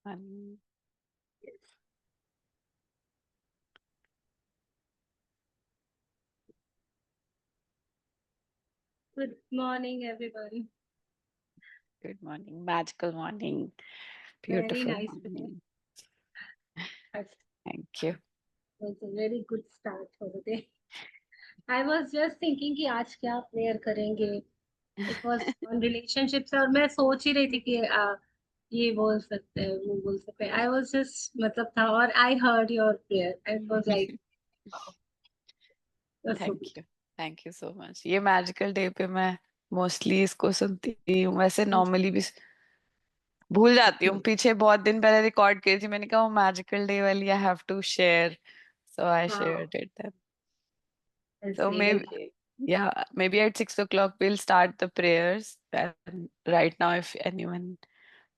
One. Good morning, everyone. Good morning. Magical morning. Very Beautiful nice. morning. It Thank you. was a very good start for the day. I was just thinking कि आज क्या prayer करेंगे. It was on relationships और मैं सोच ही रही थी कि ये बोल सकते हैं वो बोल सकते हैं. I was just मतलब था और I heard your prayer. I was like, wow, that's so thank good. You. Thank you so much. ये मैजिकल डे पे मैं मोस्टली इसको सुनती हूँ. वैसे नॉर्मली भी भूल जाती हूँ. पीछे बहुत दिन पहले रिकॉर्ड की थी. मैंने कहा वो मैजिकल डे वाली आई हैव टू शेयर. सो आई हाँ, shared it. So same. maybe, yeah, maybe at 6 o'clock we'll start the prayers. And right now, if anyone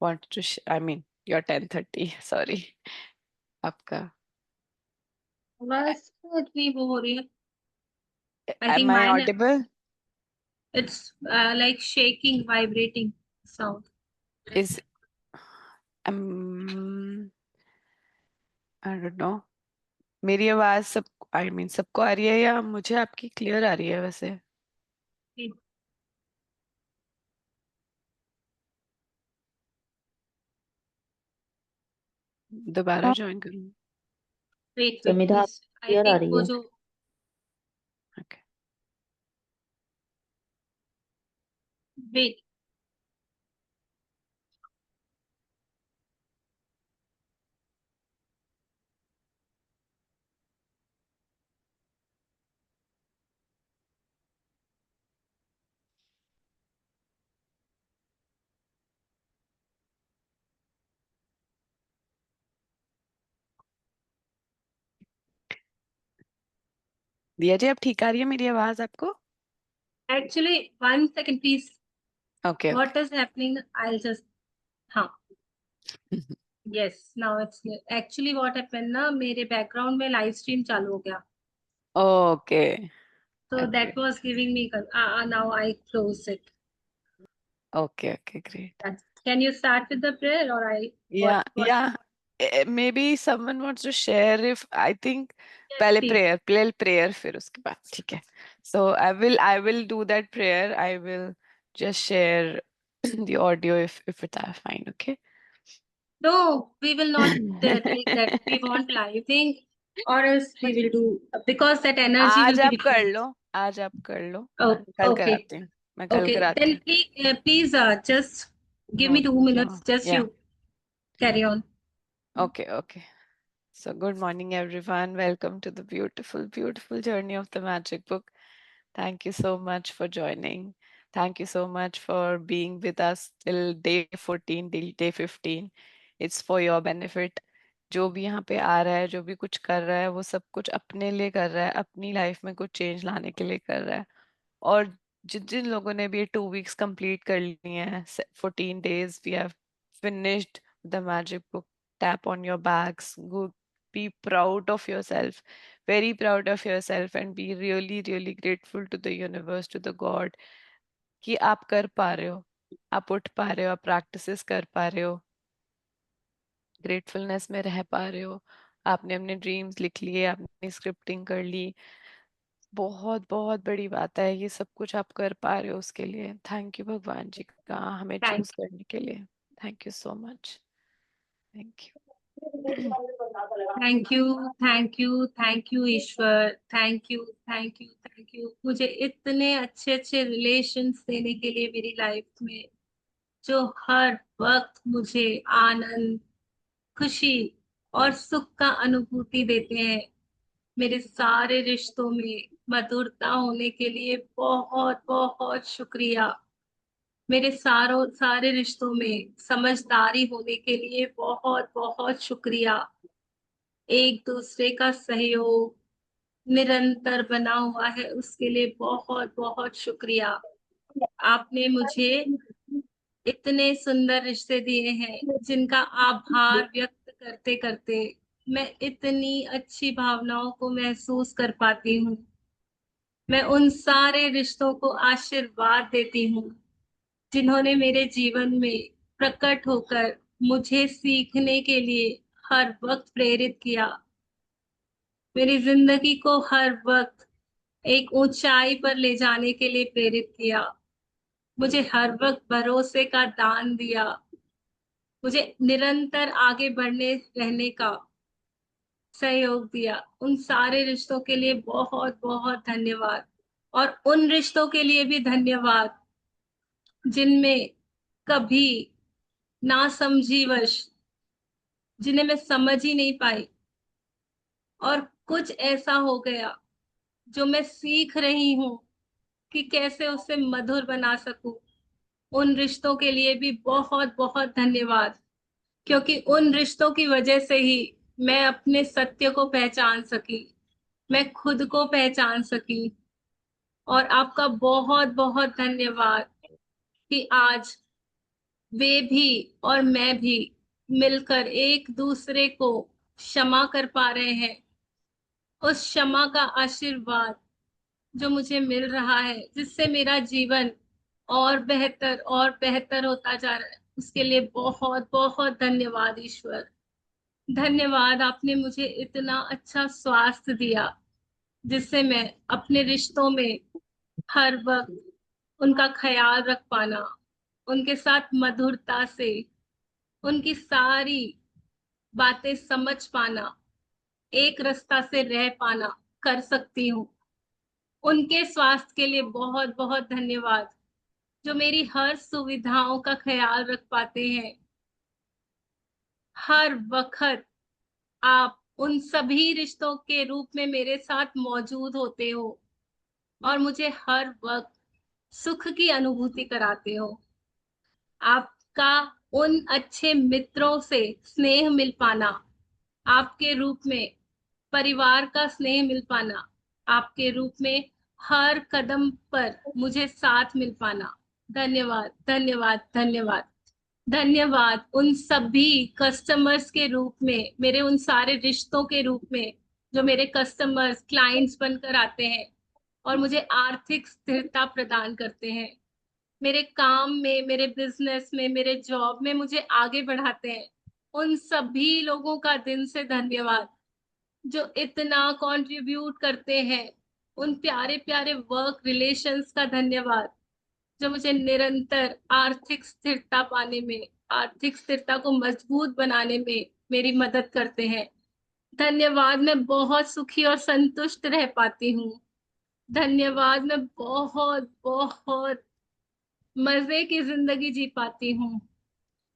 wants to, I mean, you're 10:30. Sorry, आपका. बस कुछ नहीं वो हो रही है. I Am think I mine audible? it's like shaking, vibrating sound. Is um, I don't know. मेरी आवाज सब, I mean, सबको आ रही है या मुझे आपकी क्लियर आ रही है वैसे? दोबारा हाँ, ज्वाइन करूँ? Wait, संविधान please. I क्लियर आ think रही वो है. जो Okay. wait. दिया जी, अब ठीक आ रही है मेरी आवाज आपको? Actually, 1 second, please. Okay, okay. What is happening? I'll just. हाँ. Yes, now it's clear. Actually, what happened ना मेरे background में live stream चालू हो गया. Okay. So Okay. that was giving me. Now I close it. Okay. Okay. Great. Can you start with the prayer or I? Yeah, What? yeah. Maybe someone wants to share if I think Yes, पहले please. prayer फिर उसके बाद ठीक है. So I will do that prayer. I will just share the audio if it's fine. Okay. No, we will not take that. We want live thing, or else we will do because that energy will आज be आप कर different. लो. आज आप कर लो. Oh, कल okay. कराती हूँ. मैं कल Okay, कराती then हूँ. please just give me Note 2 minutes. down. Just Yeah. you carry on. Okay. Okay. So good morning everyone. Welcome to the beautiful, beautiful journey of the magic book. Thank you so much for joining. Thank you so much for being with us till day 14, till day 15. It's for your benefit. जो भी यहाँ पे आ रहा है, जो भी कुछ कर रहा है, वो सब कुछ अपने लिए कर रहा है, अपनी लाइफ में कुछ चेंज लाने के लिए कर रहा है. और जिन जिन लोगों ने भी ये 2 weeks कंप्लीट कर लिए हैं, 14 days, we have finished the magic book. Tap on your backs. Go, be proud of yourself, very proud of yourself, and be really, really grateful to the universe, to the God, कि आप कर पा रहे हो, आप उठ पा रहे हो, आप प्रैक्टिसेस कर पा रहे हो, ग्रेटफुलनेस में रह पा रहे हो, आपने अपने ड्रीम्स लिख लिए, आपने स्क्रिप्टिंग कर ली. बहुत बहुत बड़ी बात है. ये सब कुछ आप कर पा रहे हो, उसके लिए थैंक यू भगवान जी का हमें Thank चूज करने के लिए. Thank you so much. Thank you. Thank you, thank you, thank you, Ishwar. Thank you, thank you, thank you. मुझे इतने अच्छे अच्छे रिलेशंस देने के लिए मेरी लाइफ में, जो हर वक्त मुझे आनंद, खुशी और सुख का अनुभूति देते हैं. मेरे सारे रिश्तों में मधुरता होने के लिए बहुत बहुत शुक्रिया. मेरे सारे रिश्तों में समझदारी होने के लिए बहुत बहुत शुक्रिया. एक दूसरे का सहयोग निरंतर बना हुआ है, उसके लिए बहुत बहुत शुक्रिया. आपने मुझे इतने सुंदर रिश्ते दिए हैं जिनका आभार व्यक्त करते करते मैं इतनी अच्छी भावनाओं को महसूस कर पाती हूँ. मैं उन सारे रिश्तों को आशीर्वाद देती हूँ जिन्होंने मेरे जीवन में प्रकट होकर मुझे सीखने के लिए हर वक्त प्रेरित किया, मेरी जिंदगी को हर वक्त एक ऊंचाई पर ले जाने के लिए प्रेरित किया, मुझे हर वक्त भरोसे का दान दिया, मुझे निरंतर आगे बढ़ने रहने का सहयोग दिया। उन सारे रिश्तों के लिए बहुत बहुत धन्यवाद। और उन रिश्तों के लिए भी धन्यवाद जिनमें कभी नासमझीवश, जिन्हें मैं समझ ही नहीं पाई, और कुछ ऐसा हो गया जो मैं सीख रही हूँ कि कैसे उसे मधुर बना सकूं। उन रिश्तों के लिए भी बहुत बहुत धन्यवाद, क्योंकि उन रिश्तों की वजह से ही मैं अपने सत्य को पहचान सकी, मैं खुद को पहचान सकी। और आपका बहुत बहुत धन्यवाद कि आज वे भी और मैं भी मिलकर एक दूसरे को क्षमा कर पा रहे हैं। उस क्षमा का आशीर्वाद जो मुझे मिल रहा है, जिससे मेरा जीवन और बेहतर होता जा रहा है, उसके लिए बहुत बहुत धन्यवाद ईश्वर। धन्यवाद, आपने मुझे इतना अच्छा स्वास्थ्य दिया जिससे मैं अपने रिश्तों में हर वक्त उनका ख्याल रख पाना, उनके साथ मधुरता से उनकी सारी बातें समझ पाना, एक रास्ता से रह पाना कर सकती हूँ। उनके स्वास्थ्य के लिए बहुत बहुत धन्यवाद, जो मेरी हर सुविधाओं का ख्याल रख पाते हैं। हर वक्त आप उन सभी रिश्तों के रूप में मेरे साथ मौजूद होते हो और मुझे हर वक्त सुख की अनुभूति कराते हो। आपका उन अच्छे मित्रों से स्नेह मिल पाना, आपके रूप में परिवार का स्नेह मिल पाना, आपके रूप में हर कदम पर मुझे साथ मिल पाना, धन्यवाद धन्यवाद धन्यवाद। धन्यवाद उन सभी कस्टमर्स के रूप में, मेरे उन सारे रिश्तों के रूप में जो मेरे कस्टमर्स क्लाइंट्स बनकर आते हैं और मुझे आर्थिक स्थिरता प्रदान करते हैं, मेरे काम में, मेरे बिजनेस में, मेरे जॉब में मुझे आगे बढ़ाते हैं। उन सभी लोगों का दिल से धन्यवाद जो इतना कंट्रीब्यूट करते हैं। उन प्यारे प्यारे वर्क रिलेशंस का धन्यवाद जो मुझे निरंतर आर्थिक स्थिरता पाने में, आर्थिक स्थिरता को मजबूत बनाने में मेरी मदद करते हैं। धन्यवाद, मैं बहुत सुखी और संतुष्ट रह पाती हूँ। धन्यवाद, मैं बहुत बहुत मजे की जिंदगी जी पाती हूँ।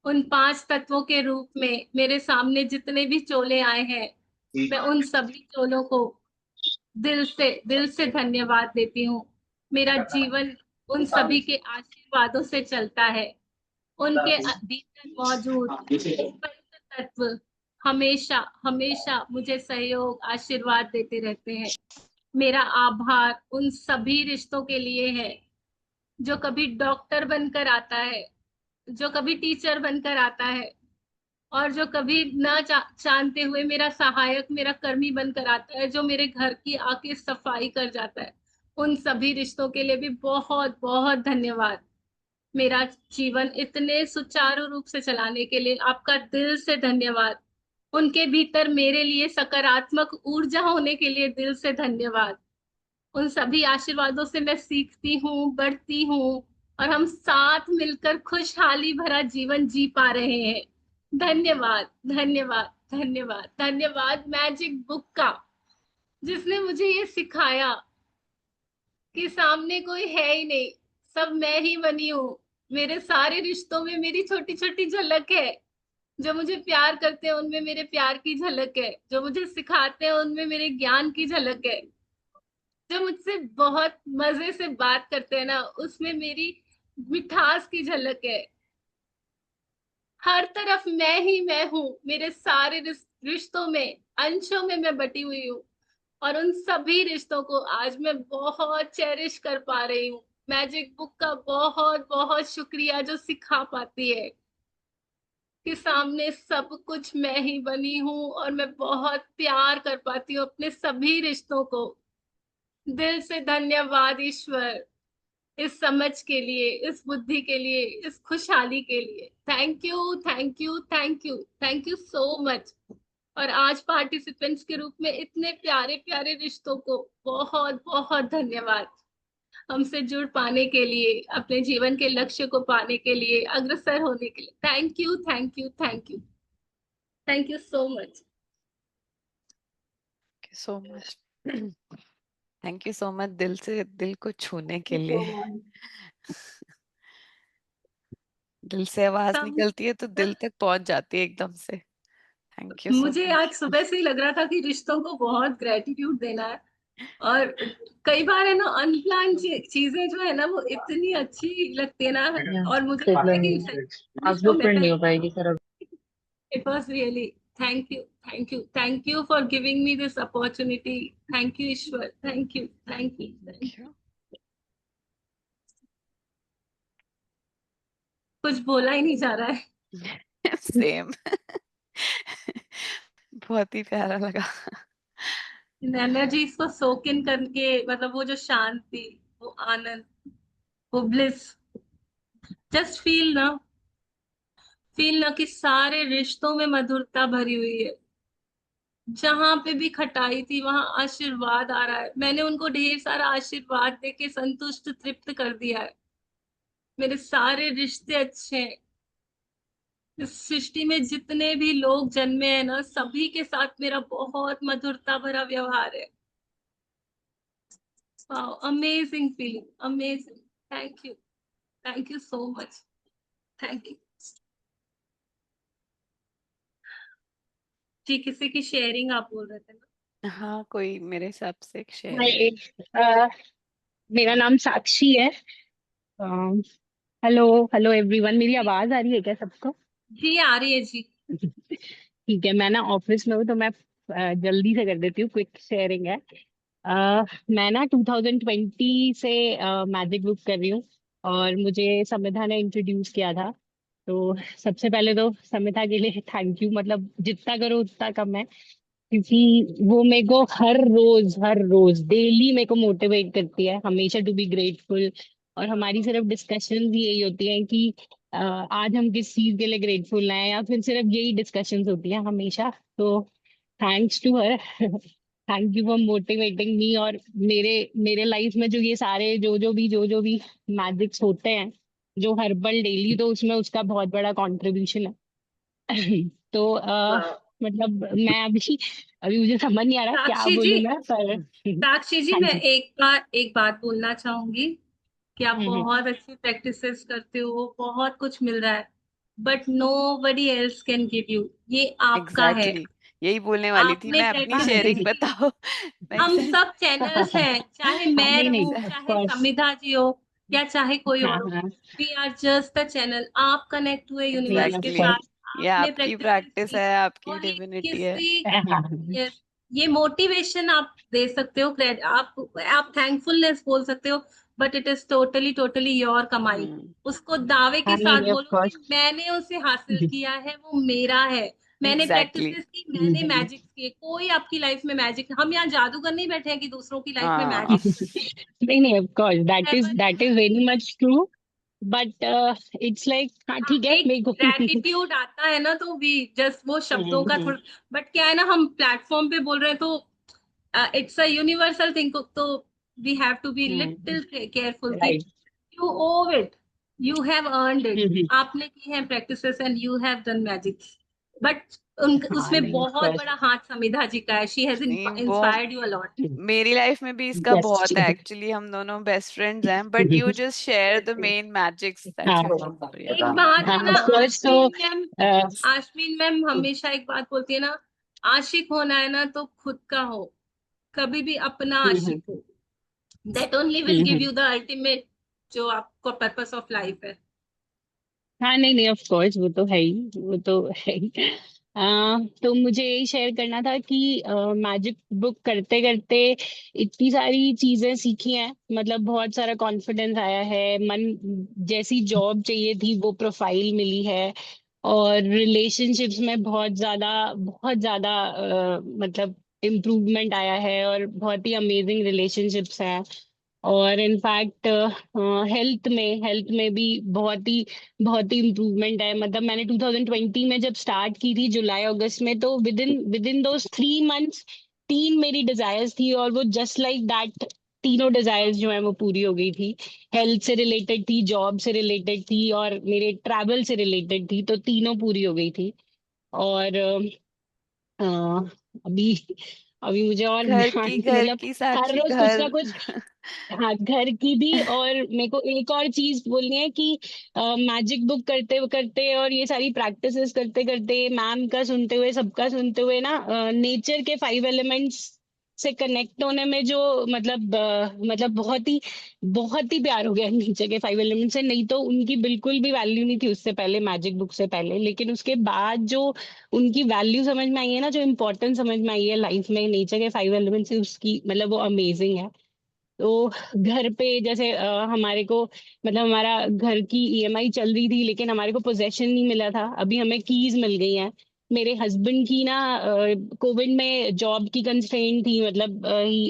उन 5 तत्वों के रूप में मेरे सामने जितने भी चोले आए हैं, मैं उन सभी चोलों को दिल से धन्यवाद देती हूँ। मेरा जीवन उन सभी के आशीर्वादों से चलता है। उनके भीतर मौजूद पंच तत्व हमेशा हमेशा मुझे सहयोग आशीर्वाद देते रहते हैं। मेरा आभार उन सभी रिश्तों के लिए है जो कभी डॉक्टर बनकर आता है, जो कभी टीचर बनकर आता है, और जो कभी ना जानते हुए मेरा सहायक, मेरा कर्मी बनकर आता है, जो मेरे घर की आके सफाई कर जाता है। उन सभी रिश्तों के लिए भी बहुत बहुत धन्यवाद। मेरा जीवन इतने सुचारू रूप से चलाने के लिए आपका दिल से धन्यवाद। उनके भीतर मेरे लिए सकारात्मक ऊर्जा होने के लिए दिल से धन्यवाद। उन सभी आशीर्वादों से मैं सीखती हूँ, बढ़ती हूँ, और हम साथ मिलकर खुशहाली भरा जीवन जी पा रहे हैं। धन्यवाद धन्यवाद धन्यवाद धन्यवाद मैजिक बुक का, जिसने मुझे ये सिखाया कि सामने कोई है ही नहीं, सब मैं ही बनी हूँ। मेरे सारे रिश्तों में मेरी छोटी छोटी झलक है। जो मुझे प्यार करते हैं उनमें मेरे प्यार की झलक है, जो मुझे सिखाते हैं उनमें मेरे ज्ञान की झलक है, जो मुझसे बहुत मजे से बात करते हैं ना, उसमें मेरी मिठास की झलक है। हर तरफ मैं ही मैं हूँ। मेरे सारे रिश्तों में, अंशों में मैं बटी हुई हूँ, और उन सभी रिश्तों को आज मैं बहुत चेरिश कर पा रही हूँ। मैजिक बुक का बहुत बहुत शुक्रिया जो सिखा पाती है कि सामने सब कुछ मैं ही बनी हूँ, और मैं बहुत प्यार कर पाती हूँ अपने सभी रिश्तों को। दिल से धन्यवाद ईश्वर। इस समझ के लिए, इस बुद्धि के लिए, इस खुशहाली के लिए। Thank you, thank you, thank you, thank you so much. और आज पार्टिसिपेंट्स के रूप में इतने प्यारे प्यारे रिश्तों को बहुत बहुत धन्यवाद। हमसे जुड़ पाने के लिए, अपने जीवन के लक्ष्य को पाने के लिए, अग्रसर होने के लिए, thank you, thank you, thank you, thank you so much. So much. Thank you so much, दिल से दिल को छूने के लिए। दिल से आवाज सब निकलती है तो दिल तक पहुंच जाती है एकदम से। थैंक यू सो मुझे आज मच। सुबह से ही लग रहा था कि रिश्तों को बहुत ग्रेटिट्यूड देना है। और कई बार है ना, अनप्लान चीजें जो है ना वो इतनी अच्छी लगती है ना। और मुझे लगता है कि रिश्तों में नहीं हो पाएगी sir. It was really, thank you, thank you, thank you for giving me this opportunity. Thank you Ishwar, thank you, thank you, thank you. क्यों? कुछ बोला ही नहीं जा रहा है। सेम। बहुत ही प्यारा लगा। इन एनर्जीज को सोक इन करके, मतलब वो जो शांति, वो आनंद, वो ब्लिस, जस्ट फील ना कि सारे रिश्तों में मधुरता भरी हुई है। जहां पे भी खटाई थी वहां आशीर्वाद आ रहा है। मैंने उनको ढेर सारा आशीर्वाद देके संतुष्ट तृप्त कर दिया है। मेरे सारे रिश्ते अच्छे हैं। इस सृष्टि में जितने भी लोग जन्मे हैं ना, सभी के साथ मेरा बहुत मधुरता भरा व्यवहार है। Wow, amazing feeling, amazing. Thank you so much, thank you ji. किसी की शेयरिंग आप बोल रहे थे ना? हाँ, कोई मेरे हिसाब से एक शेयरिंग। हाय, अ, मेरा नाम साक्षी है। हेलो हेलो एवरीवन, मेरी जी आवाज आ रही है क्या सबको? जी, आ रही है जी। ठीक है, मैं ना ऑफिस में हूँ तो मैं जल्दी से कर देती हूँ, क्विक शेयरिंग है। मैं ना 2020 से मैजिक बुक कर रही हूँ और मुझे समिधा ने इंट्रोड्यूस किया था। तो सबसे पहले तो समिधा के लिए थैंक यू, मतलब जितना करो उतना कम है, क्योंकि वो मेरे को हर रोज डेली मेरे को मोटिवेट करती है हमेशा टू बी ग्रेटफुल। और हमारी सिर्फ डिस्कशन यही होती है कि आज हम किस चीज के लिए ग्रेटफुल हैं, या फिर सिर्फ यही डिस्कशंस होती हैं हमेशा। तो thanks to her. Thank you for motivating me. और मेरे मेरे लाइफ में जो ये सारे जो जो भी मैजिक्स होते हैं, जो हर्बल डेली, तो उसमें उसका बहुत बड़ा कंट्रीब्यूशन है। तो मतलब मैं अभी अभी मुझे समझ नहीं आ रहा क्या साक्षी जी, बोलूं मैं, पर साक्षी जी, हाँ मैं जी। एक बात बोलना चाहूंगी कि आप हम्म। बहुत अच्छी प्रैक्टिसेस करते हो, बहुत कुछ मिल रहा है, but nobody else can give you. ये आपका है। एग्जैक्टली, यही बोलने वाली थी आपने मैं। अपनी प्रैक्टिसेस शेयरिंग की। बताओ। मैं हम से सब चैनल्स हैं, चाहे मैं नहीं नहीं, रहूं, ऑफ चाहे कोर्स। समिधा जी हो, या चाहे कोई हाँ और हो। हाँ। We are just the channel. आप कनेक्ट हुए नहीं नहीं, यूनिवर्स ऑफ के एग्जैक्टली, साथ, ये आपने आपकी प्रैक्टिसेस प्रैक्टिस की। है, आपकी और ये डिविनिटी है। किसी, yes, ये मोटिवेशन आप दे सकते हो, आप थैंकफुलनेस बोल सकते हो, but it is totally totally your कमाई। हम्म। उसको दावे के हाँ नहीं साथ नहीं, ऑफ बोलो कि कोर्स। मैंने उसे हासिल किया है, वो मेरा है। मैंने एग्जैक्टली। प्रैक्टिसेस की, मैंने मैजिक किए। कोई आपकी लाइफ में मैजिक, हम यहाँ जादूगर नहीं बैठे हैं कि दूसरों की लाइफ में हाँ। मैजिक नहीं नहीं, of course, that is very much true. But it's like, हाँ हाँ, ठीक है एक मेरे को। ग्रेटिट्यूड आता है ना, तो वी जस्ट वो शब्दों का हम्म। थोड़ा, बट क्या है ना, हम प्लेटफॉर्म पे बोल रहे हैं तो इट्स अ यूनिवर्सल थिंग, तो we have to be little careful कि right. You owe it, you have earned it. आपने की है practices and you have done magic, but उन हाँ उसमें नहीं, ऑफ बहुत कोर्स। बड़ा हाथ समिधा जी का है। शी हैज नहीं, वो इंस्पायर्ड यू अलॉट। मेरी लाइफ में भी इसका यस। बहुत है। एक्चुअली हम दोनों बेस्ट फ्रेंड्स हैं, but you just share the main magics, that's हाँ इट। या एक बात है हाँ, ना, ऑफ कोर्स। तो आश्विन मैम हमेशा एक बात बोलती है ना, आशिक होना है ना तो खुद का हो, कभी भी अपना आशिक हो। That only will give hmm. You the ultimate, जो आपको पर्पस ऑफ लाइफ है। हाँ नहीं नहीं, ऑफ कोर्स, वो तो है ही, वो तो है ही। तो मुझे यही शेयर करना था कि मैजिक बुक करते करते इतनी सारी चीजें सीखी हैं, मतलब बहुत सारा कॉन्फिडेंस आया है। मन जैसी जॉब चाहिए थी वो प्रोफाइल मिली है। और रिलेशनशिप्स में बहुत ज्यादा मतलब इम्प्रूवमेंट आया है, और बहुत ही अमेजिंग रिलेशनशिप्स हैं। और इनफैक्ट हेल्थ में भी बहुत ही इम्प्रूवमेंट है। मतलब मैंने 2020 में जब स्टार्ट की थी जुलाई अगस्त में, तो विद इन दोज 3 मंथ्स तीन मेरी डिजायर्स थी, और वो जस्ट लाइक दैट तीनों डिजायर्स जो है वो पूरी हो गई थी। हेल्थ से रिलेटेड थी, जॉब से रिलेटेड थी, और मेरे ट्रैवल से रिलेटेड थी, तो तीनों पूरी हो गई थी। और अ, अभी अभी मुझे और ध्यान घर मतलब की हर साक्षी रोज कुछ ना घर। कुछ। हाँ, घर की भी। और मेरे को एक और चीज बोलनी है कि मैजिक बुक करते करते और ये सारी प्रैक्टिसेस करते करते, मैम का सुनते हुए, सबका सुनते हुए ना, नेचर के 5 एलिमेंट्स से कनेक्ट होने में जो मतलब बहुत ही प्यार हो गया नेचर के 5 एलिमेंट्स से। नहीं तो उनकी बिल्कुल भी वैल्यू नहीं थी उससे पहले, मैजिक बुक से पहले। लेकिन उसके बाद जो उनकी वैल्यू समझ में आई है ना, जो इम्पोर्टेंस समझ में आई है लाइफ में नेचर के 5 एलिमेंट्स से, उसकी मतलब वो अमेजिंग है। तो घर पे जैसे हमारे को मतलब हमारा घर की ईएमआई चल रही थी, लेकिन हमारे को पोजेशन नहीं मिला था। अभी हमें कीज मिल गई हैं। मेरे हस्बैंड की ना कोविड में जॉब की कंस्ट्रेंट थी, मतलब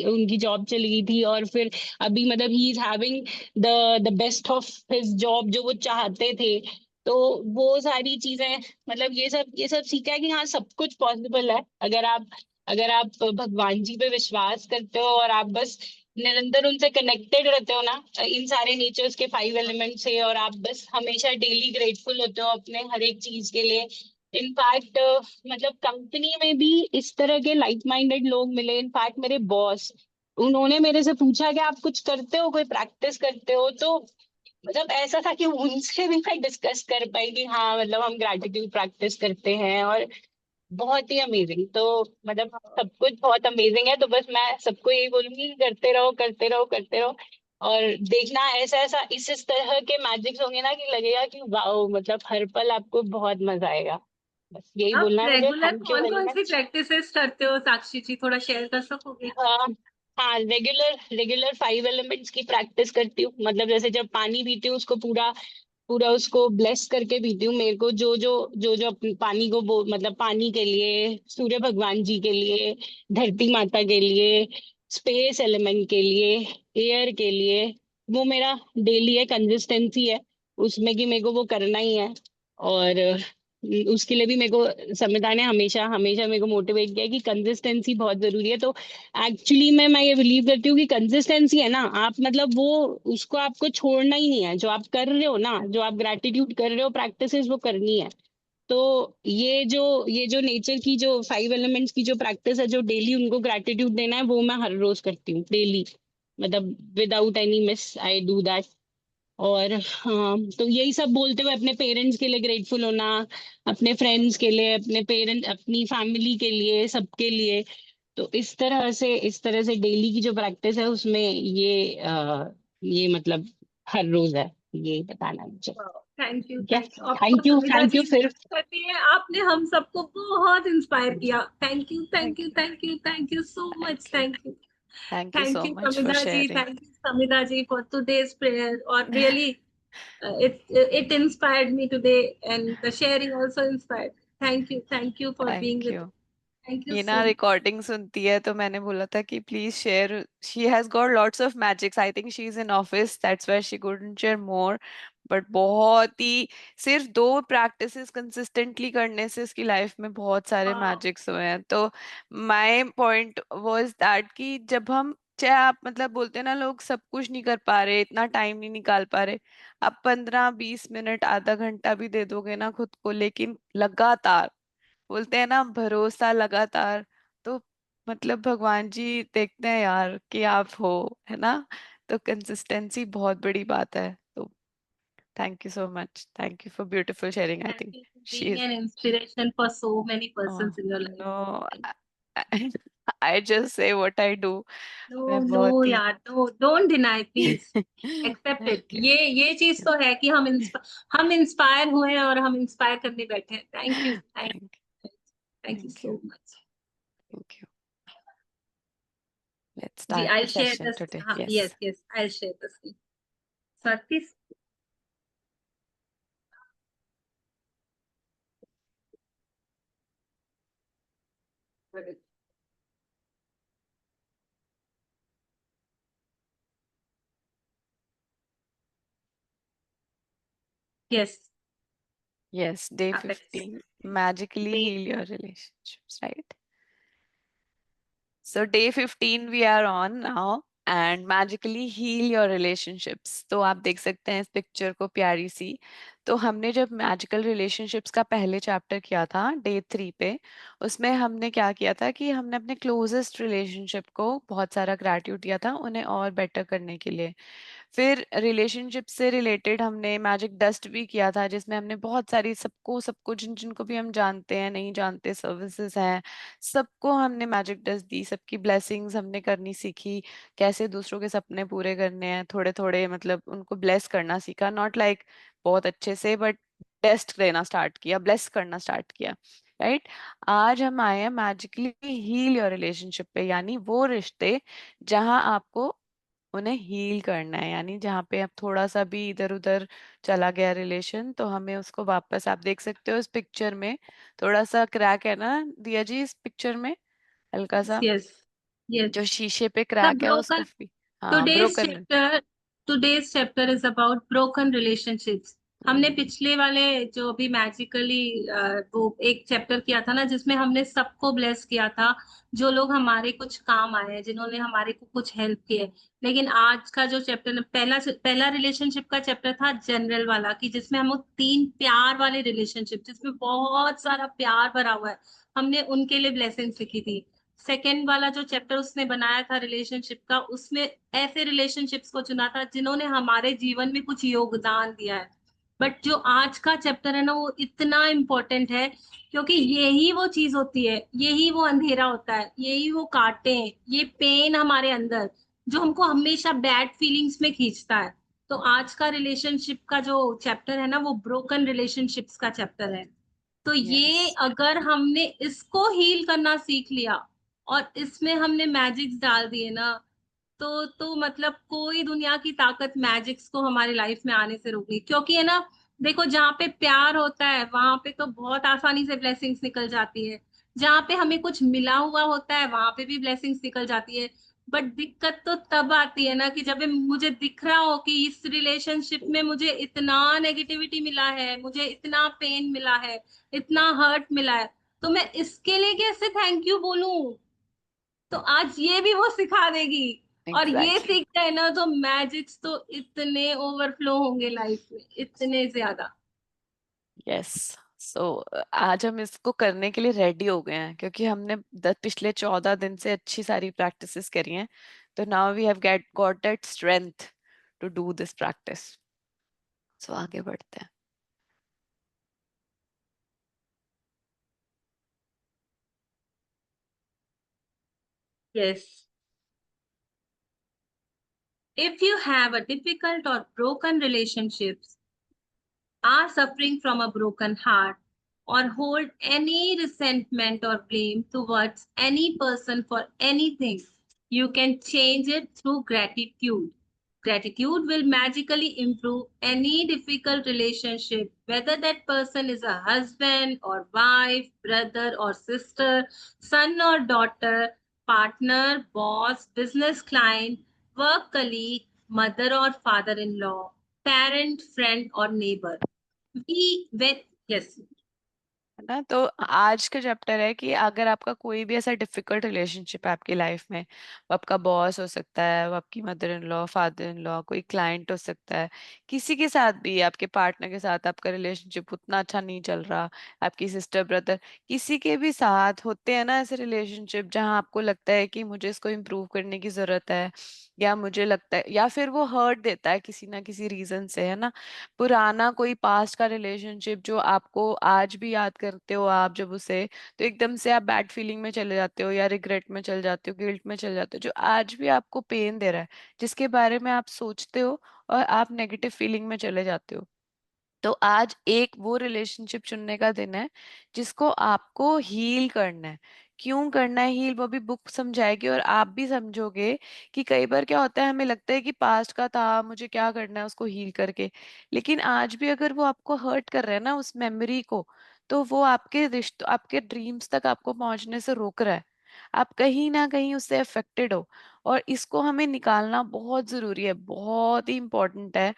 उनकी जॉब चली गई थी, और फिर अभी मतलब he is having the best of his job जो वो चाहते थे। तो वो सारी चीजें, मतलब ये सब सीखा है कि हाँ, सब कुछ पॉसिबल है, अगर आप भगवान जी पे विश्वास करते हो, और आप बस निरंतर उनसे कनेक्टेड रहते हो ना, इन सारे नेचर्स के 5 एलिमेंट से, और आप बस हमेशा डेली ग्रेटफुल होते हो अपने हर एक चीज के लिए। इनफैक्ट मतलब कंपनी में भी इस तरह के लाइक माइंडेड लोग मिले। इनफैक्ट मेरे बॉस, उन्होंने मेरे से पूछा कि आप कुछ करते हो, कोई प्रैक्टिस करते हो? तो मतलब ऐसा था कि उनसे भी मैं डिस्कस कर पाई कि हाँ, मतलब हम ग्रैटिट्यूड प्रैक्टिस करते हैं, और बहुत ही अमेजिंग। तो मतलब सब कुछ बहुत अमेजिंग है। तो बस मैं सबको यही बोलूंगी कि करते रहो, करते रहो, करते रहो। और देखना, ऐसा ऐसा इस तरह के मैजिक्स होंगे ना कि लगेगा कि वाओ, मतलब हर पल आपको बहुत मजा आएगा। बस यही आप बोलना है मुझे। रेगुलर थैंक यू कौन वेरी कौन सी मच। प्रैक्टिसेस करते हो साक्षी जी, थोड़ा शेयर कर सकोगे? हाँ, हाँ, रेगुलर रेगुलर 5 एलिमेंट्स की प्रैक्टिस करती हूँ। मतलब जैसे जब पानी पीती हूँ, उसको पूरा पूरा उसको ब्लेस करके पीती हूँ। मेरे को जो अपने पानी को मतलब पानी के लिए, सूर्य भगवान जी के लिए, धरती माता के लिए, स्पेस एलिमेंट के लिए, एयर के लिए, वो मेरा डेली है, कंसिस्टेंसी है उसमें कि मेरे को वो करना ही है। और उसके लिए भी मेरे को संविधान ने हमेशा हमेशा मेरे को मोटिवेट किया है कि कंसिस्टेंसी बहुत जरूरी है। तो एक्चुअली मैं ये बिलीव करती हूँ कि कंसिस्टेंसी है ना, आप मतलब वो उसको आपको छोड़ना ही नहीं है। जो आप कर रहे हो ना, जो आप ग्रेटिट्यूड कर रहे हो, प्रैक्टिसेस वो करनी है। तो ये जो नेचर की जो 5 एलिमेंट्स की जो प्रैक्टिस है, जो डेली उनको ग्रेटिट्यूड देना है, वो मैं हर रोज करती हूँ डेली। मतलब without any miss I do that. और हाँ, तो यही सब बोलते हुए अपने पेरेंट्स के लिए ग्रेटफुल होना, अपने फ्रेंड्स के लिए, अपने पेरेंट, अपनी फैमिली के लिए, सबके लिए। तो इस तरह से डेली की जो प्रैक्टिस है उसमें ये मतलब हर रोज है, ये बताना है मुझे। थैंक यू, ठीक है। Thank you. और thank you, Samita thank ji you फिर। करती है, आपने हम सबको बहुत इंस्पायर किया। Thank you, thank thank you, you. Thank you, thank you so much. Thank you. Thank you, thank you thank so you much for Samita ji, sharing. Thank you Samita ji for today's prayer. और really it inspired me today, and the sharing also inspired. Thank you for being thank with you. us. Thank you ये so ना much. Recording सुनती है, तो मैंने बोला था कि please share. She has got lots of magics, I think she is in office, that's why she couldn't share more. But बहुत ही, सिर्फ 2 प्रैक्टिसेस कंसिस्टेंटली करने से इसकी लाइफ में बहुत सारे Wow. मैजिक्स हुए हैं। तो माय पॉइंट वाज दैट कि जब हम, चाहे आप मतलब बोलते हैं ना, लोग सब कुछ नहीं कर पा रहे, इतना टाइम नहीं निकाल पा रहे, आप 15-20 मिनट, आधा घंटा भी दे दोगे ना खुद को, लेकिन लगातार, बोलते हैं ना भरोसा लगातार, तो मतलब भगवान जी देखते हैं यार कि आप हो, है ना। तो कंसिस्टेंसी बहुत बड़ी बात है। तो thank you so much, thank you for beautiful sharing, I Thank think you for she being is. an inspiration for so many oh persons in your life. No, I just say what I do. No, मैं no, बहुत ही यार, no, don't deny, please. Accept it. Thank you. ये चीज तो है कि हम inspire हुए हैं और हम इंस्पायर करने बैठे हैं। Thank thank you thank you. So much. Thank you. Let's ji, start the I'll share session this. Today, हाँ, yes. yes, yes, I'll share this. Swati, yes, Yes, day apex. 15, magically heal your relationships, right? So day 15 we are on now and magically heal your relationships. तो आप देख सकते हैं इस picture को प्यारी सी। तो हमने जब मैजिकल रिलेशनशिप्स का पहले चैप्टर किया था डे 3 पे, उसमें हमने क्या किया था कि हमने अपने क्लोजेस्ट रिलेशनशिप को बहुत सारा ग्रैटिट्यूड दिया था उन्हें और बेटर करने के लिए। फिर रिलेशनशिप से रिलेटेड हमने मैजिक डस्ट भी किया था जिसमें हमने बहुत सारी सबको जिन जिनको भी हम जानते हैं नहीं जानते सर्विसेज हैं, सबको हमने मैजिक डस्ट दी, सबकी ब्लेसिंग्स हमने करनी सीखी, कैसे दूसरों के सपने पूरे करने हैं थोड़े थोड़े, मतलब उनको ब्लेस करना सीखा, नॉट लाइक बहुत अच्छे से, बट डस्ट देना स्टार्ट किया, ब्लेस करना स्टार्ट किया, राइट। आज हम आए हैं मैजिकली हील योर रिलेशनशिप पे, यानी वो रिश्ते जहां आपको उन्हें हील करना है, यानी जहाँ पे अब थोड़ा सा भी इधर उधर चला गया रिलेशन तो हमें उसको वापस, आप देख सकते हो इस पिक्चर में थोड़ा सा क्रैक है ना दिया जी, इस पिक्चर में हल्का सा यस, जो यस। शीशे पे द क्रैक है उसको ब्रोकन हाँ today's broken. chapter today's chapter is about broken relationships। हमने पिछले वाले जो अभी मैजिकली वो एक चैप्टर किया था ना जिसमें हमने सबको ब्लेस किया था, जो लोग हमारे कुछ काम आए हैं, जिन्होंने हमारे को कुछ हेल्प की है। लेकिन आज का जो चैप्टर पहला पहला रिलेशनशिप का चैप्टर था जनरल वाला, कि जिसमें हम वो 3 प्यार वाले रिलेशनशिप जिसमें बहुत सारा प्यार भरा हुआ है, हमने उनके लिए ब्लेसिंग सीखी थी। सेकेंड वाला जो चैप्टर उसने बनाया था रिलेशनशिप का, उसमें ऐसे रिलेशनशिप्स को चुना था जिन्होंने हमारे जीवन में कुछ योगदान दिया है। बट जो आज का चैप्टर है ना वो इतना इम्पोर्टेंट है, क्योंकि यही वो चीज होती है, यही वो अंधेरा होता है, यही वो कांटे हैं, ये पेन हमारे अंदर जो हमको हमेशा बैड फीलिंग्स में खींचता है। तो आज का रिलेशनशिप का जो चैप्टर है ना वो ब्रोकन रिलेशनशिप्स का चैप्टर है। तो ये यस अगर हमने इसको हील करना सीख लिया और इसमें हमने मैजिक्स डाल दिए ना, तो मतलब कोई दुनिया की ताकत मैजिक्स को हमारी लाइफ में आने से रोक ली। क्योंकि है ना, देखो जहाँ पे प्यार होता है वहां पे तो बहुत आसानी से ब्लेसिंग्स निकल जाती है, जहाँ पे हमें कुछ मिला हुआ होता है वहां पे भी ब्लेसिंग्स निकल जाती है। बट दिक्कत तो तब आती है ना कि जब मुझे दिख रहा हो कि इस रिलेशनशिप में मुझे इतना नेगेटिविटी मिला है, मुझे इतना पेन मिला है, इतना हर्ट मिला है, तो मैं इसके लिए कैसे थैंक यू बोलूं। तो आज ये भी वो सिखा देगी। और ये एग्जैक्टली। सीख गए ना तो मैजिक्स तो इतने ओवरफ्लो होंगे लाइफ में, इतने ज्यादा। यस। सो आज हम इसको करने के लिए रेडी हो गए हैं क्योंकि हमने पिछले 14 दिन से अच्छी सारी प्रैक्टिसेस करी हैं, तो now we have get got that strength to do this practice. So आगे बढ़ते हैं। Yes. If you have a difficult और broken relationships, are suffering from a broken heart, or hold any resentment or blame towards any person for anything, you can change it through gratitude. Gratitude will magically improve any difficult relationship, whether that person is a husband or wife, brother or sister, son or daughter, partner, boss, business client, work colleague, mother or father in law, parent, friend, or neighbor. We when yes, है ना। तो आज का chapter है कि अगर आपका कोई भी ऐसा डिफिकल्ट रिलेशनशिप है आपकी लाइफ में, वो आपका बॉस हो सकता है, वो आपकी mother in law, father in law, कोई क्लाइंट हो सकता है, किसी के साथ भी, आपके पार्टनर के साथ आपका रिलेशनशिप उतना अच्छा नहीं चल रहा, आपकी सिस्टर ब्रदर, किसी के भी साथ होते हैं ना ऐसे रिलेशनशिप जहां आपको लगता है कि मुझे इसको इम्प्रूव करने की जरूरत है, या मुझे लगता है, या फिर वो हर्ट देता है किसी ना किसी रीजन से, है ना। पुराना कोई पास्ट का रिलेशनशिप जो आपको आज भी याद करते हो आप जब उसे, तो एकदम से आप बैड फीलिंग में चले जाते हो या रिग्रेट में चले जाते हो, गिल्ट में चले जाते हो, जो आज भी आपको पेन दे रहा है, जिसके बारे में आप सोचते हो और आप नेगेटिव फीलिंग में चले जाते हो। तो आज एक वो रिलेशनशिप चुनने का दिन है जिसको आपको हील करना है। क्यों करना है हील, वो भी बुक समझाएगी और आप भी समझोगे कि कई बार क्या होता है, हमें लगता है कि पास्ट का था, मुझे क्या करना है उसको हील करके, लेकिन आज भी अगर वो आपको हर्ट कर रहा है ना उस मेमोरी को, तो वो आपके रिश्तों, आपके ड्रीम्स तक आपको पहुंचने से रोक रहा है। आप कहीं ना कहीं उससे अफेक्टेड हो और इसको हमें निकालना बहुत जरूरी है, बहुत ही इंपॉर्टेंट है।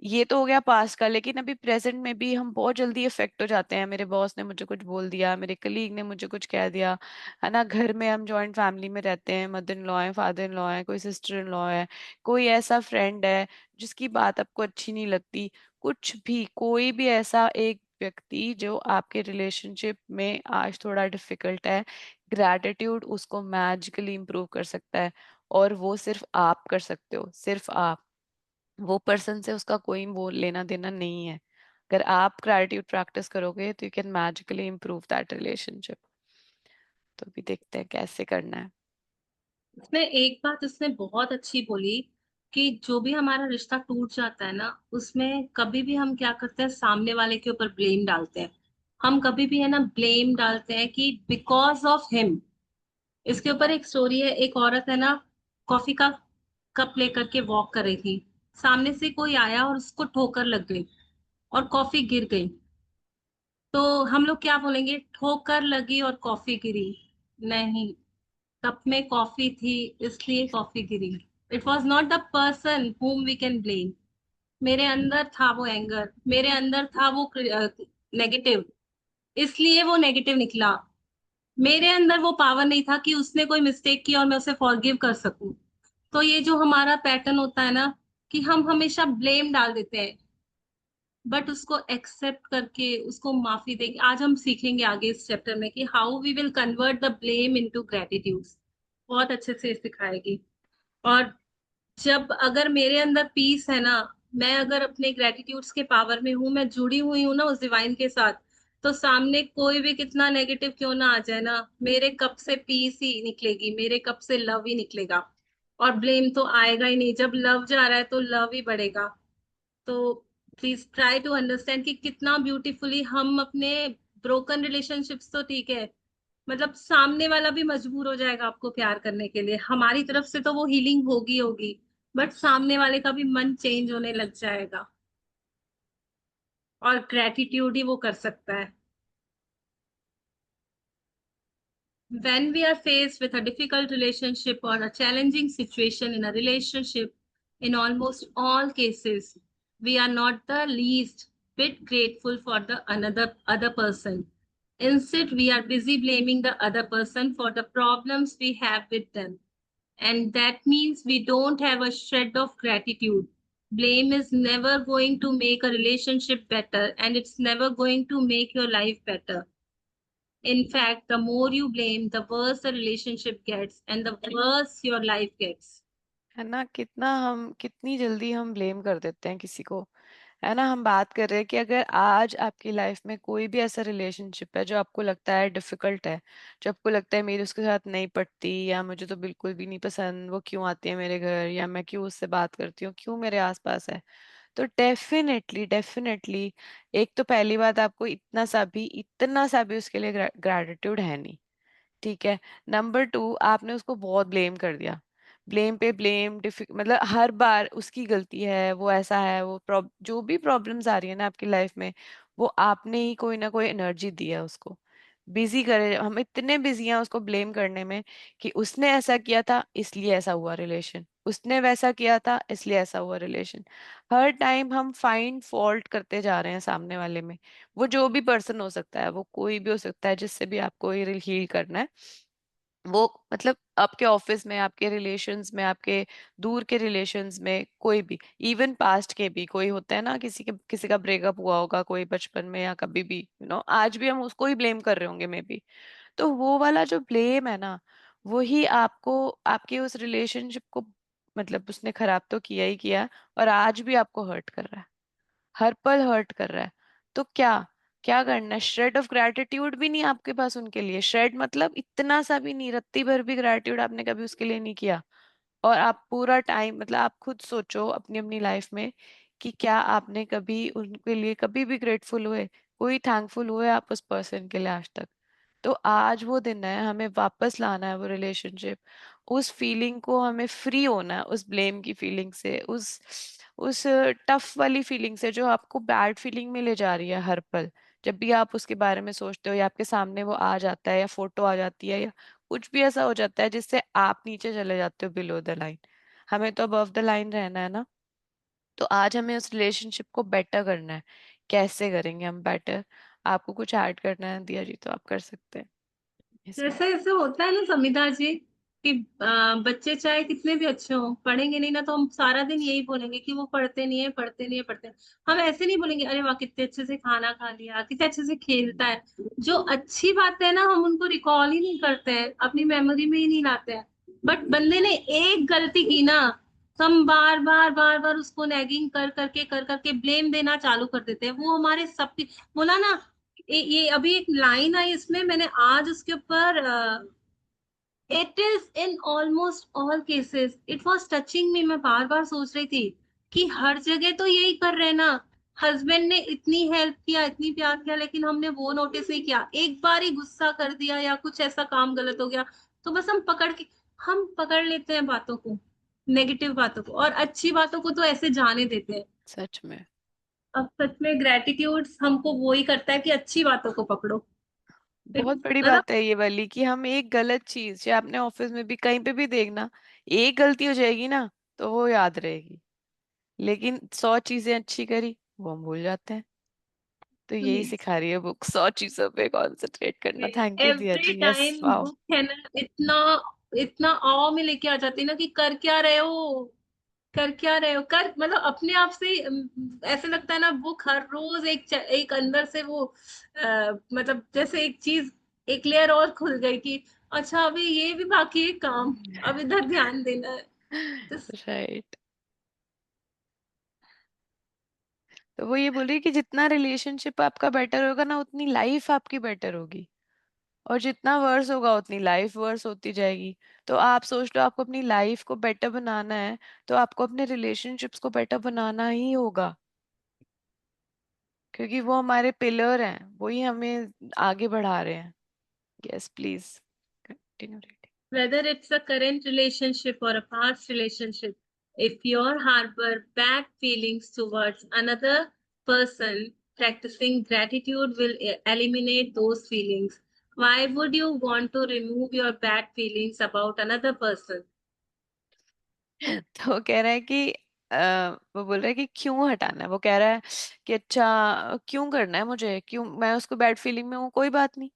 ये तो हो गया पास्ट का, लेकिन अभी प्रेजेंट में भी हम बहुत जल्दी इफेक्ट हो जाते हैं। मेरे बॉस ने मुझे कुछ बोल दिया, मेरे कलीग ने मुझे कुछ कह दिया, है ना। घर में हम जॉइंट फैमिली में रहते हैं, मदर इन लॉ है, फादर इन लॉ है, कोई सिस्टर इन लॉ है, कोई ऐसा फ्रेंड है जिसकी बात आपको अच्छी नहीं लगती, कुछ भी, कोई भी ऐसा एक व्यक्ति जो आपके रिलेशनशिप में आज थोड़ा डिफिकल्ट है, ग्रैटिट्यूड उसको मैजिकली इम्प्रूव कर सकता है। और वो सिर्फ आप कर सकते हो, सिर्फ आप। वो पर्सन से उसका कोई वो लेना देना नहीं है। अगर आप ग्रैटिट्यूड प्रैक्टिस करोगे तो you can magically improve that relationship. तो अभी देखते हैं कैसे करना है। उसने एक बात उसने बहुत अच्छी बोली कि जो भी हमारा रिश्ता टूट जाता है ना, उसमें कभी भी हम क्या करते हैं, सामने वाले के ऊपर ब्लेम डालते हैं। हम कभी भी है ना ब्लेम डालते हैं कि बिकॉज ऑफ हिम। इसके ऊपर एक स्टोरी है, एक औरत है ना, कॉफी का कप लेकर के वॉक कर रही थी। सामने से कोई आया और उसको ठोकर लग गई और कॉफी गिर गई। तो हम लोग क्या बोलेंगे, ठोकर लगी और कॉफी गिरी? नहीं, कप में कॉफी थी, इसलिए कॉफी गिरी। It was not the person whom we can blame. मेरे अंदर था वो एंगर, मेरे अंदर था वो नेगेटिव, इसलिए वो नेगेटिव निकला। मेरे अंदर वो पावर नहीं था कि उसने कोई मिस्टेक किया और मैं उसे फॉरगिव कर सकूं। तो ये जो हमारा पैटर्न होता है ना, कि हम हमेशा ब्लेम डाल देते हैं, बट उसको एक्सेप्ट करके उसको माफी देंगे। आज हम सीखेंगे आगे इस चैप्टर में कि how we will convert the blame into gratitude. बहुत अच्छे से सिखाएगी। और जब अगर मेरे अंदर पीस है ना, मैं अगर अपने ग्रेटिट्यूड्स के पावर में हूँ, मैं जुड़ी हुई हूँ ना उस डिवाइन के साथ, तो सामने कोई भी कितना नेगेटिव क्यों ना आ जाए ना, मेरे कप से पीस ही निकलेगी, मेरे कप से लव ही निकलेगा। और ब्लेम तो आएगा ही नहीं। जब लव जा रहा है तो लव ही बढ़ेगा। तो प्लीज ट्राई टू अंडरस्टैंड कि कितना ब्यूटीफुली हम अपने ब्रोकन रिलेशनशिप्स, तो ठीक है, मतलब सामने वाला भी मजबूर हो जाएगा आपको प्यार करने के लिए, हमारी तरफ से तो वो हीलिंग होगी होगी, बट सामने वाले का भी मन चेंज होने लग जाएगा। और ग्रेटिट्यूड ही वो कर सकता है। When we are faced with a difficult relationship or a challenging situation in a relationship, in almost all cases, we are not the least bit grateful for the other person. Instead, we are busy blaming the other person for the problems we have with them. And that means we don't have a shred of gratitude. Blame is never going to make a relationship better, and it's never going to make your life better. In fact, the more you blame, the worse the relationship gets and the worse your life gets. है ना, कितना हम, कितनी जल्दी हम blame कर देते हैं किसी को। है ना, हम बात कर रहे हैं कि अगर आज आपकी लाइफ में कोई भी ऐसा रिलेशनशिप है जो आपको लगता है डिफिकल्ट है, जो आपको लगता है मेरी उसके साथ नहीं पटती, या मुझे तो बिल्कुल भी नहीं पसंद, वो क्यों आती है मेरे घर, या मैं क्यों उससे बात करती हूँ, क्यों मेरे आसपास है, तो डेफिनेटली डेफिनेटली एक तो पहली बात, आपको इतना सा भी उसके लिए ग्रेटिट्यूड है नहीं। ठीक है। नंबर टू, आपने उसको बहुत ब्लेम कर दिया। ब्लेम पे ब्लेम, मतलब हर बार उसकी गलती है, वो ऐसा है, वो जो भी प्रॉब्लम्स आ रही है ना आपकी लाइफ में, वो आपने ही कोई ना कोई एनर्जी दी है उसको। बिजी करे, हम इतने बिजी हैं उसको ब्लेम करने में कि उसने ऐसा किया था इसलिए ऐसा हुआ रिलेशन, उसने वैसा किया था इसलिए ऐसा हुआ रिलेशन। हर टाइम हम फाइंड फॉल्ट करते जा रहे हैं सामने वाले में। वो जो भी पर्सन हो सकता है, वो कोई भी हो सकता है जिससे भी आपको ये हील करना है। वो मतलब आपके ऑफिस में, आपके रिलेशंस में, आपके दूर के रिलेशंस में, कोई भी, इवन पास्ट के भी कोई होता है ना, किसी का ब्रेकअप हुआ होगा कोई बचपन में या कभी भी, आज भी हम उसको ही ब्लेम कर रहे होंगे मे बी। तो वो वाला जो ब्लेम है ना, वो ही आपको, आपके उस रिलेशनशिप को, मतलब उसने खराब तो किया ही किया, और आज भी आपको हर्ट कर रहा है, हर पल हर्ट कर रहा है। तो क्या क्या करना है? श्रेड ऑफ ग्रैटिट्यूड भी नहीं आपके पास उनके लिए। श्रेड मतलब इतना सा भी नहीं, रत्ती भर भी ग्रैटिट्यूड आपने कभी उसके लिए नहीं किया। और आप पूरा टाइम, मतलब आप खुद सोचो अपनी अपनी लाइफ में कि क्या आपने कभी उनके लिए कभी भी ग्रेटफुल हुए, कोई थैंकफुल हुए आप उस पर्सन के लिए आज तक? तो आज वो दिन है, हमें वापस लाना है वो रिलेशनशिप। उस फीलिंग को हमें फ्री होना है, उस ब्लेम की फीलिंग से, उस टफ वाली फीलिंग से जो आपको बैड फीलिंग में ले जा रही है हर पल। जब भी आप उसके बारे में सोचते हो, या आपके सामने वो आ जाता है, या फोटो आ जाती है, या कुछ भी ऐसा हो जाता है जिससे आप नीचे चले जाते हो बिलो द लाइन। हमें तो अबव द लाइन रहना है ना। तो आज हमें उस रिलेशनशिप को बेटर करना है। कैसे करेंगे हम बेटर? आपको कुछ ऐड करना है दिया जी तो आप कर सकते हैं इसमें। जैसे ऐसे होता है ना समिता जी कि बच्चे चाहे कितने भी अच्छे हों, पढ़ेंगे नहीं ना तो हम सारा दिन यही बोलेंगे कि वो पढ़ते नहीं है, पढ़ते नहीं है, पढ़ते नहीं। हम ऐसे नहीं बोलेंगे अरे वाह कितने अच्छे से खाना खा लिया, कितने अच्छे से खेलता है। जो अच्छी बात है ना हम उनको रिकॉल ही नहीं करते हैं, अपनी मेमोरी में ही नहीं लाते हैं। बट बंदे ने एक गलती की ना, तो हम बार बार बार बार उसको नैगिंग कर करके ब्लेम देना चालू कर देते हैं। वो हमारे सबकी, बोला ना, ये अभी एक लाइन आई इसमें, मैंने आज उसके ऊपर, it is in almost all cases it was touching मी। मैं बार बार सोच रही थी कि हर जगह तो यही कर रहे हैं ना। हस्बैंड ने इतनी हेल्प किया, इतनी प्यार किया, लेकिन हमने वो नोटिस नहीं किया। एक बार ही गुस्सा कर दिया या कुछ ऐसा काम गलत हो गया तो बस हम पकड़ लेते हैं बातों को, नेगेटिव बातों को, और अच्छी बातों को तो ऐसे जाने देते हैं। सच में अब सच में ग्रेटिट्यूड हमको वो ही करता है कि अच्छी बातों को पकड़ो। बहुत बड़ी मतलब बात है ये वाली कि हम एक गलत चीज, चाहे अपने ऑफिस में भी कहीं पे भी देखना, एक गलती हो जाएगी ना तो वो याद रहेगी, लेकिन 100 चीजें अच्छी करी वो हम भूल जाते हैं। तो यही सिखा रही है बुक, 100 चीजों पे कॉन्सेंट्रेट करना। Thank you Diya every ji. Yes, time wow. Book है ना, इतना इतना ऑ में लेके आ जाती है ना कि कर क्या रहे हो, कर क्या रहे हो, कर मतलब अपने आप से ही, ऐसे लगता है ना बुक हर रोज एक अंदर से वो मतलब जैसे एक चीज, एक लेयर और खुल गई कि अच्छा अभी ये भी बाकी है काम, अब इधर ध्यान देना है। तो राइट। तो वो ये बोल रही है कि जितना रिलेशनशिप आपका बेटर होगा ना उतनी लाइफ आपकी बेटर होगी, और जितना वर्स होगा उतनी लाइफ वर्स होती जाएगी। तो आप सोच लो, आपको अपनी लाइफ को बेटर बनाना है तो आपको अपने रिलेशनशिप्स को बेटर बनाना ही होगा, क्योंकि वो हमारे पिलर हैं, वही हमें आगे बढ़ा रहे हैं। Yes please continue reading. whether it's a current relationship or a past relationship, if you harbor bad feelings towards another person, practicing gratitude will eliminate those feelings. Why would you want to remove your bad feelings about another person? तो वो कह रहा है कि वो बोल रहा है कि क्यों हटाना है। वो कह रहा है कि अच्छा क्यों करना है मुझे, क्यों मैं उसको बैड फीलिंग में हूँ, कोई बात नहीं,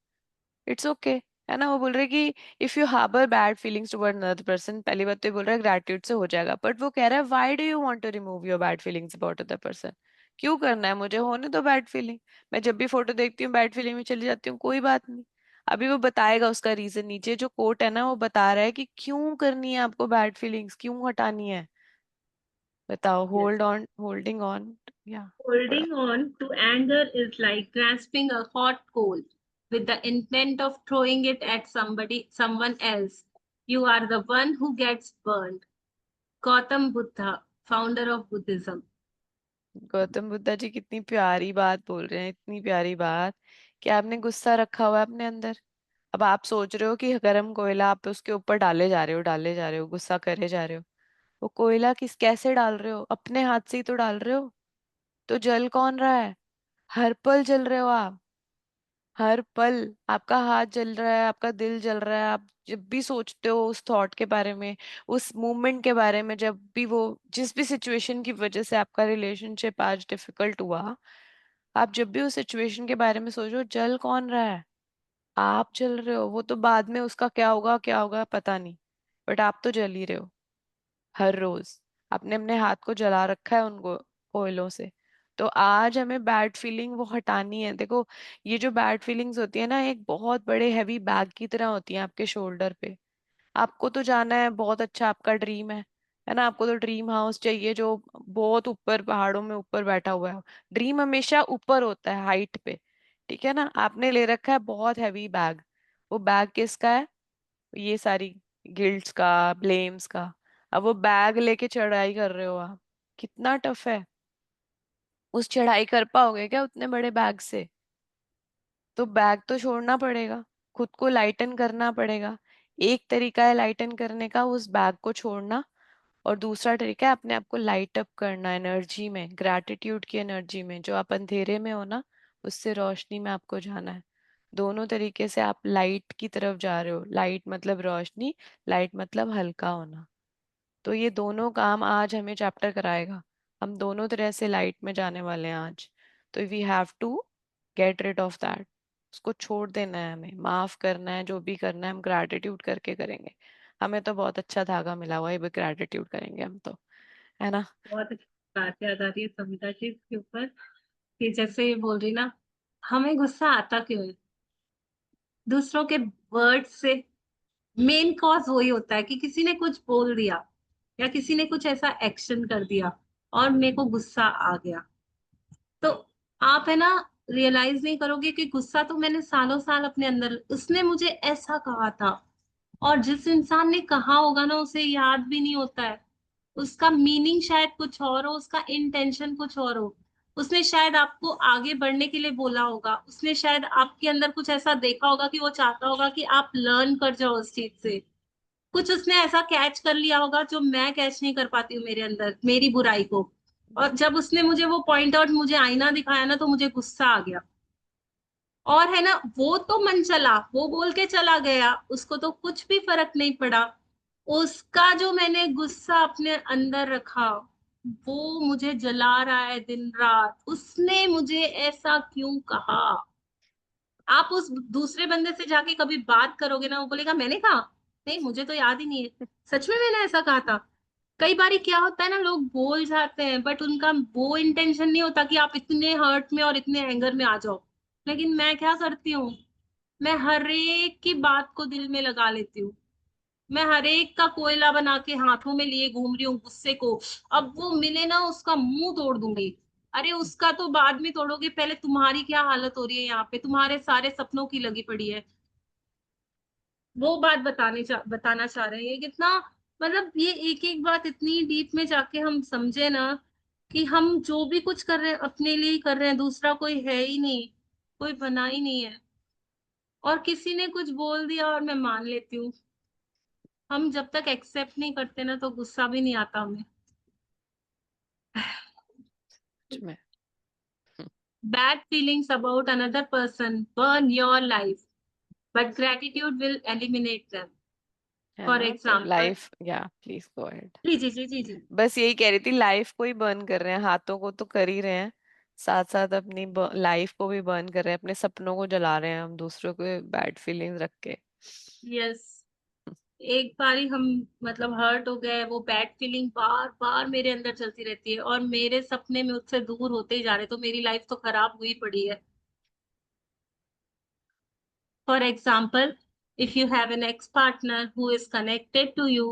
इट्स ओके है ना। वो बोल रहे कि if you harbour bad feelings toward another person, पहली बात तो ये बोल रहा है ग्रेटिट्यूड से हो जाएगा, बट वो कह रहा है why do you want to remove your bad feelings about other person. क्यों करना है मुझे, होने दो बैड फीलिंग। मैं जब भी फोटो देखती हूँ बैड फीलिंग में चली जाती हूँ, कोई बात नहीं। अभी वो बताएगा उसका रीजन, नीचे जो कोट है ना वो बता रहा है कि क्यों करनी है आपको बैड फीलिंग्स, क्यों हटानी है, बताओ। Yes. होल्डिंग ऑन, या थोड़ा। Holding on to anger is like grasping a hot coal with the intent of throwing it at someone else. You are the one who gets burned. Gautam Buddha, founder of Buddhism. Gautam Buddha ji कितनी प्यारी बात बोल रहे हैं, इतनी प्यारी बात कि आपने गुस्सा रखा हुआ है अपने अंदर। अब आप सोच रहे हो कि गरम कोयला आप उसके ऊपर डाले जा रहे हो, डाले जा रहे हो, गुस्सा करे जा रहे हो। वो कोयला किस कैसे डाल रहे हो, अपने हाथ से ही तो डाल रहे हो। तो जल कौन रहा है? हर पल जल रहे हो आप, हर पल आपका हाथ जल रहा है, आपका दिल जल रहा है। आप जब भी सोचते हो उस थॉट के बारे में, उस मूवमेंट के बारे में, जब भी वो जिस भी सिचुएशन की वजह से आपका रिलेशनशिप आज डिफिकल्ट हुआ, आप जब भी उस सिचुएशन के बारे में सोचो, जल कौन रहा है? आप जल रहे हो। वो तो बाद में उसका क्या होगा पता नहीं, बट आप तो जल ही रहे हो हर रोज। आपने अपने हाथ को जला रखा है उनको कोयलों से। तो आज हमें बैड फीलिंग वो हटानी है। देखो, ये जो बैड फीलिंग्स होती है ना, एक बहुत बड़े हैवी बैग की तरह होती है आपके शोल्डर पे। आपको तो जाना है, बहुत अच्छा आपका ड्रीम है ना। आपको तो ड्रीम हाउस चाहिए जो बहुत ऊपर पहाड़ों में ऊपर बैठा हुआ है। ड्रीम हमेशा ऊपर होता है, हाइट पे, ठीक है ना। आपने ले रखा है बहुत हैवी बैग। वो बैग किसका है? ये सारी गिल्ट्स का, ब्लेम्स का। अब वो बैग लेके चढ़ाई कर रहे हो आप, कितना टफ है। उस चढ़ाई कर पाओगे क्या उतने बड़े बैग से? तो बैग तो छोड़ना पड़ेगा, खुद को लाइटन करना पड़ेगा। एक तरीका है लाइटन करने का, उस बैग को छोड़ना। और दूसरा तरीका है अपने आप को लाइट अप करना एनर्जी में, ग्रैटिट्यूड की एनर्जी में। जो आप अंधेरे में हो ना, उससे रोशनी में आपको जाना है। दोनों तरीके से आप लाइट की तरफ जा रहे हो। लाइट मतलब रोशनी, लाइट मतलब हल्का होना। तो ये दोनों काम आज हमें चैप्टर कराएगा। हम दोनों तरह से लाइट में जाने वाले हैं आज। तो we have to get rid of that. उसको छोड़ देना है, हमें माफ करना है, जो भी करना है हम ग्रैटिट्यूड करके करेंगे। हमें तो बहुत अच्छा धागा मिला हुआ है, ग्रैटिट्यूड करेंगे हम तो, है ना। बहुत अच्छी बात याद आ रही है सविता जी इसके ऊपर, कि जैसे ये बोल रही ना, हमें गुस्सा आता क्यों है दूसरों के वर्ड से। मेन कॉज वही होता है कि किसी ने कुछ बोल दिया या किसी ने कुछ ऐसा एक्शन कर दिया और मेरे को गुस्सा आ गया। तो आप है ना, रियलाइज नहीं करोगे कि गुस्सा तो मैंने सालों साल अपने अंदर, उसने मुझे ऐसा कहा था, और जिस इंसान ने कहा होगा ना उसे याद भी नहीं होता है। उसका मीनिंग शायद कुछ और हो, उसका इंटेंशन कुछ और हो। उसने शायद आपको आगे बढ़ने के लिए बोला होगा, उसने शायद आपके अंदर कुछ ऐसा देखा होगा कि वो चाहता होगा कि आप लर्न कर जाओ उस चीज से। कुछ उसने ऐसा कैच कर लिया होगा जो मैं कैच नहीं कर पाती हूँ मेरे अंदर, मेरी बुराई को। और जब उसने मुझे वो पॉइंट आउट, मुझे आईना दिखाया ना, तो मुझे गुस्सा आ गया। और है ना, वो तो मन चला, वो बोल के चला गया, उसको तो कुछ भी फर्क नहीं पड़ा। उसका जो मैंने गुस्सा अपने अंदर रखा, वो मुझे जला रहा है दिन रात। उसने मुझे ऐसा क्यों कहा? आप उस दूसरे बंदे से जाके कभी बात करोगे ना, वो बोलेगा मैंने कहा, नहीं मुझे तो याद ही नहीं है, सच में मैंने ऐसा कहा था। कई बारी क्या होता है ना, लोग बोल जाते हैं बट उनका वो इंटेंशन नहीं होता कि आप इतने हर्ट में और इतने एंगर में आ जाओ। लेकिन मैं क्या करती हूँ, मैं हर एक की बात को दिल में लगा लेती हूँ। मैं हर एक का कोयला बना के हाथों में लिए घूम रही हूँ गुस्से को। अब वो मिले ना, उसका मुंह तोड़ दूंगी। अरे उसका तो बाद में तोड़ोगे, पहले तुम्हारी क्या हालत हो रही है यहाँ पे, तुम्हारे सारे सपनों की लगी पड़ी है। वो बात बताना चाह रहे हैं। ये कितना, मतलब ये एक एक बात इतनी डीप में जाके हम समझे ना, कि हम जो भी कुछ कर रहे हैं अपने लिए ही कर रहे हैं, दूसरा कोई है ही नहीं, कोई बना ही नहीं है। और किसी ने कुछ बोल दिया और मैं मान लेती हूँ। हम जब तक एक्सेप्ट नहीं करते ना, तो गुस्सा भी नहीं आता हमें। सच में। हम्म, Bad feelings about another person burn your life, but gratitude will eliminate them. है For ना, तो example, लाइफ, या प्लीज गो अहेड। जी जी जी जी जी। बस यही कह रही थी, लाइफ को ही बर्न कर रहे हैं, हाथों को तो कर ही रहे हैं, साथ साथ अपनी लाइफ को भी बर्न कर रहे हैं, अपने सपनों को जला रहे हैं हम दूसरों को बैड फीलिंग्स रख के। यस। एक बारी हम, मतलब हर्ट हो गए, वो बैड फीलिंग बार बार मेरे अंदर चलती रहती है और मेरे सपने में उससे दूर होते ही जा रहे, तो मेरी लाइफ तो खराब हुई पड़ी है। For example, if you have an ex-partner who is connected to you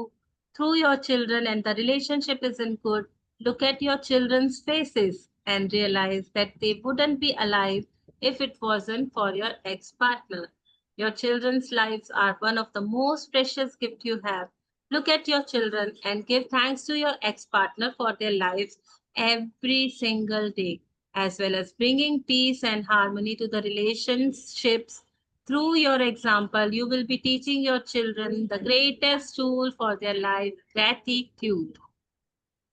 through your children and the relationship isn't good, look at your children's faces and realize that they wouldn't be alive if it wasn't for your ex-partner. Your children's lives are one of the most precious gifts you have. Look at your children and give thanks to your ex-partner for their lives every single day, as well as bringing peace and harmony to the relationships. Through your example, you will be teaching your children the greatest tool for their life, gratitude.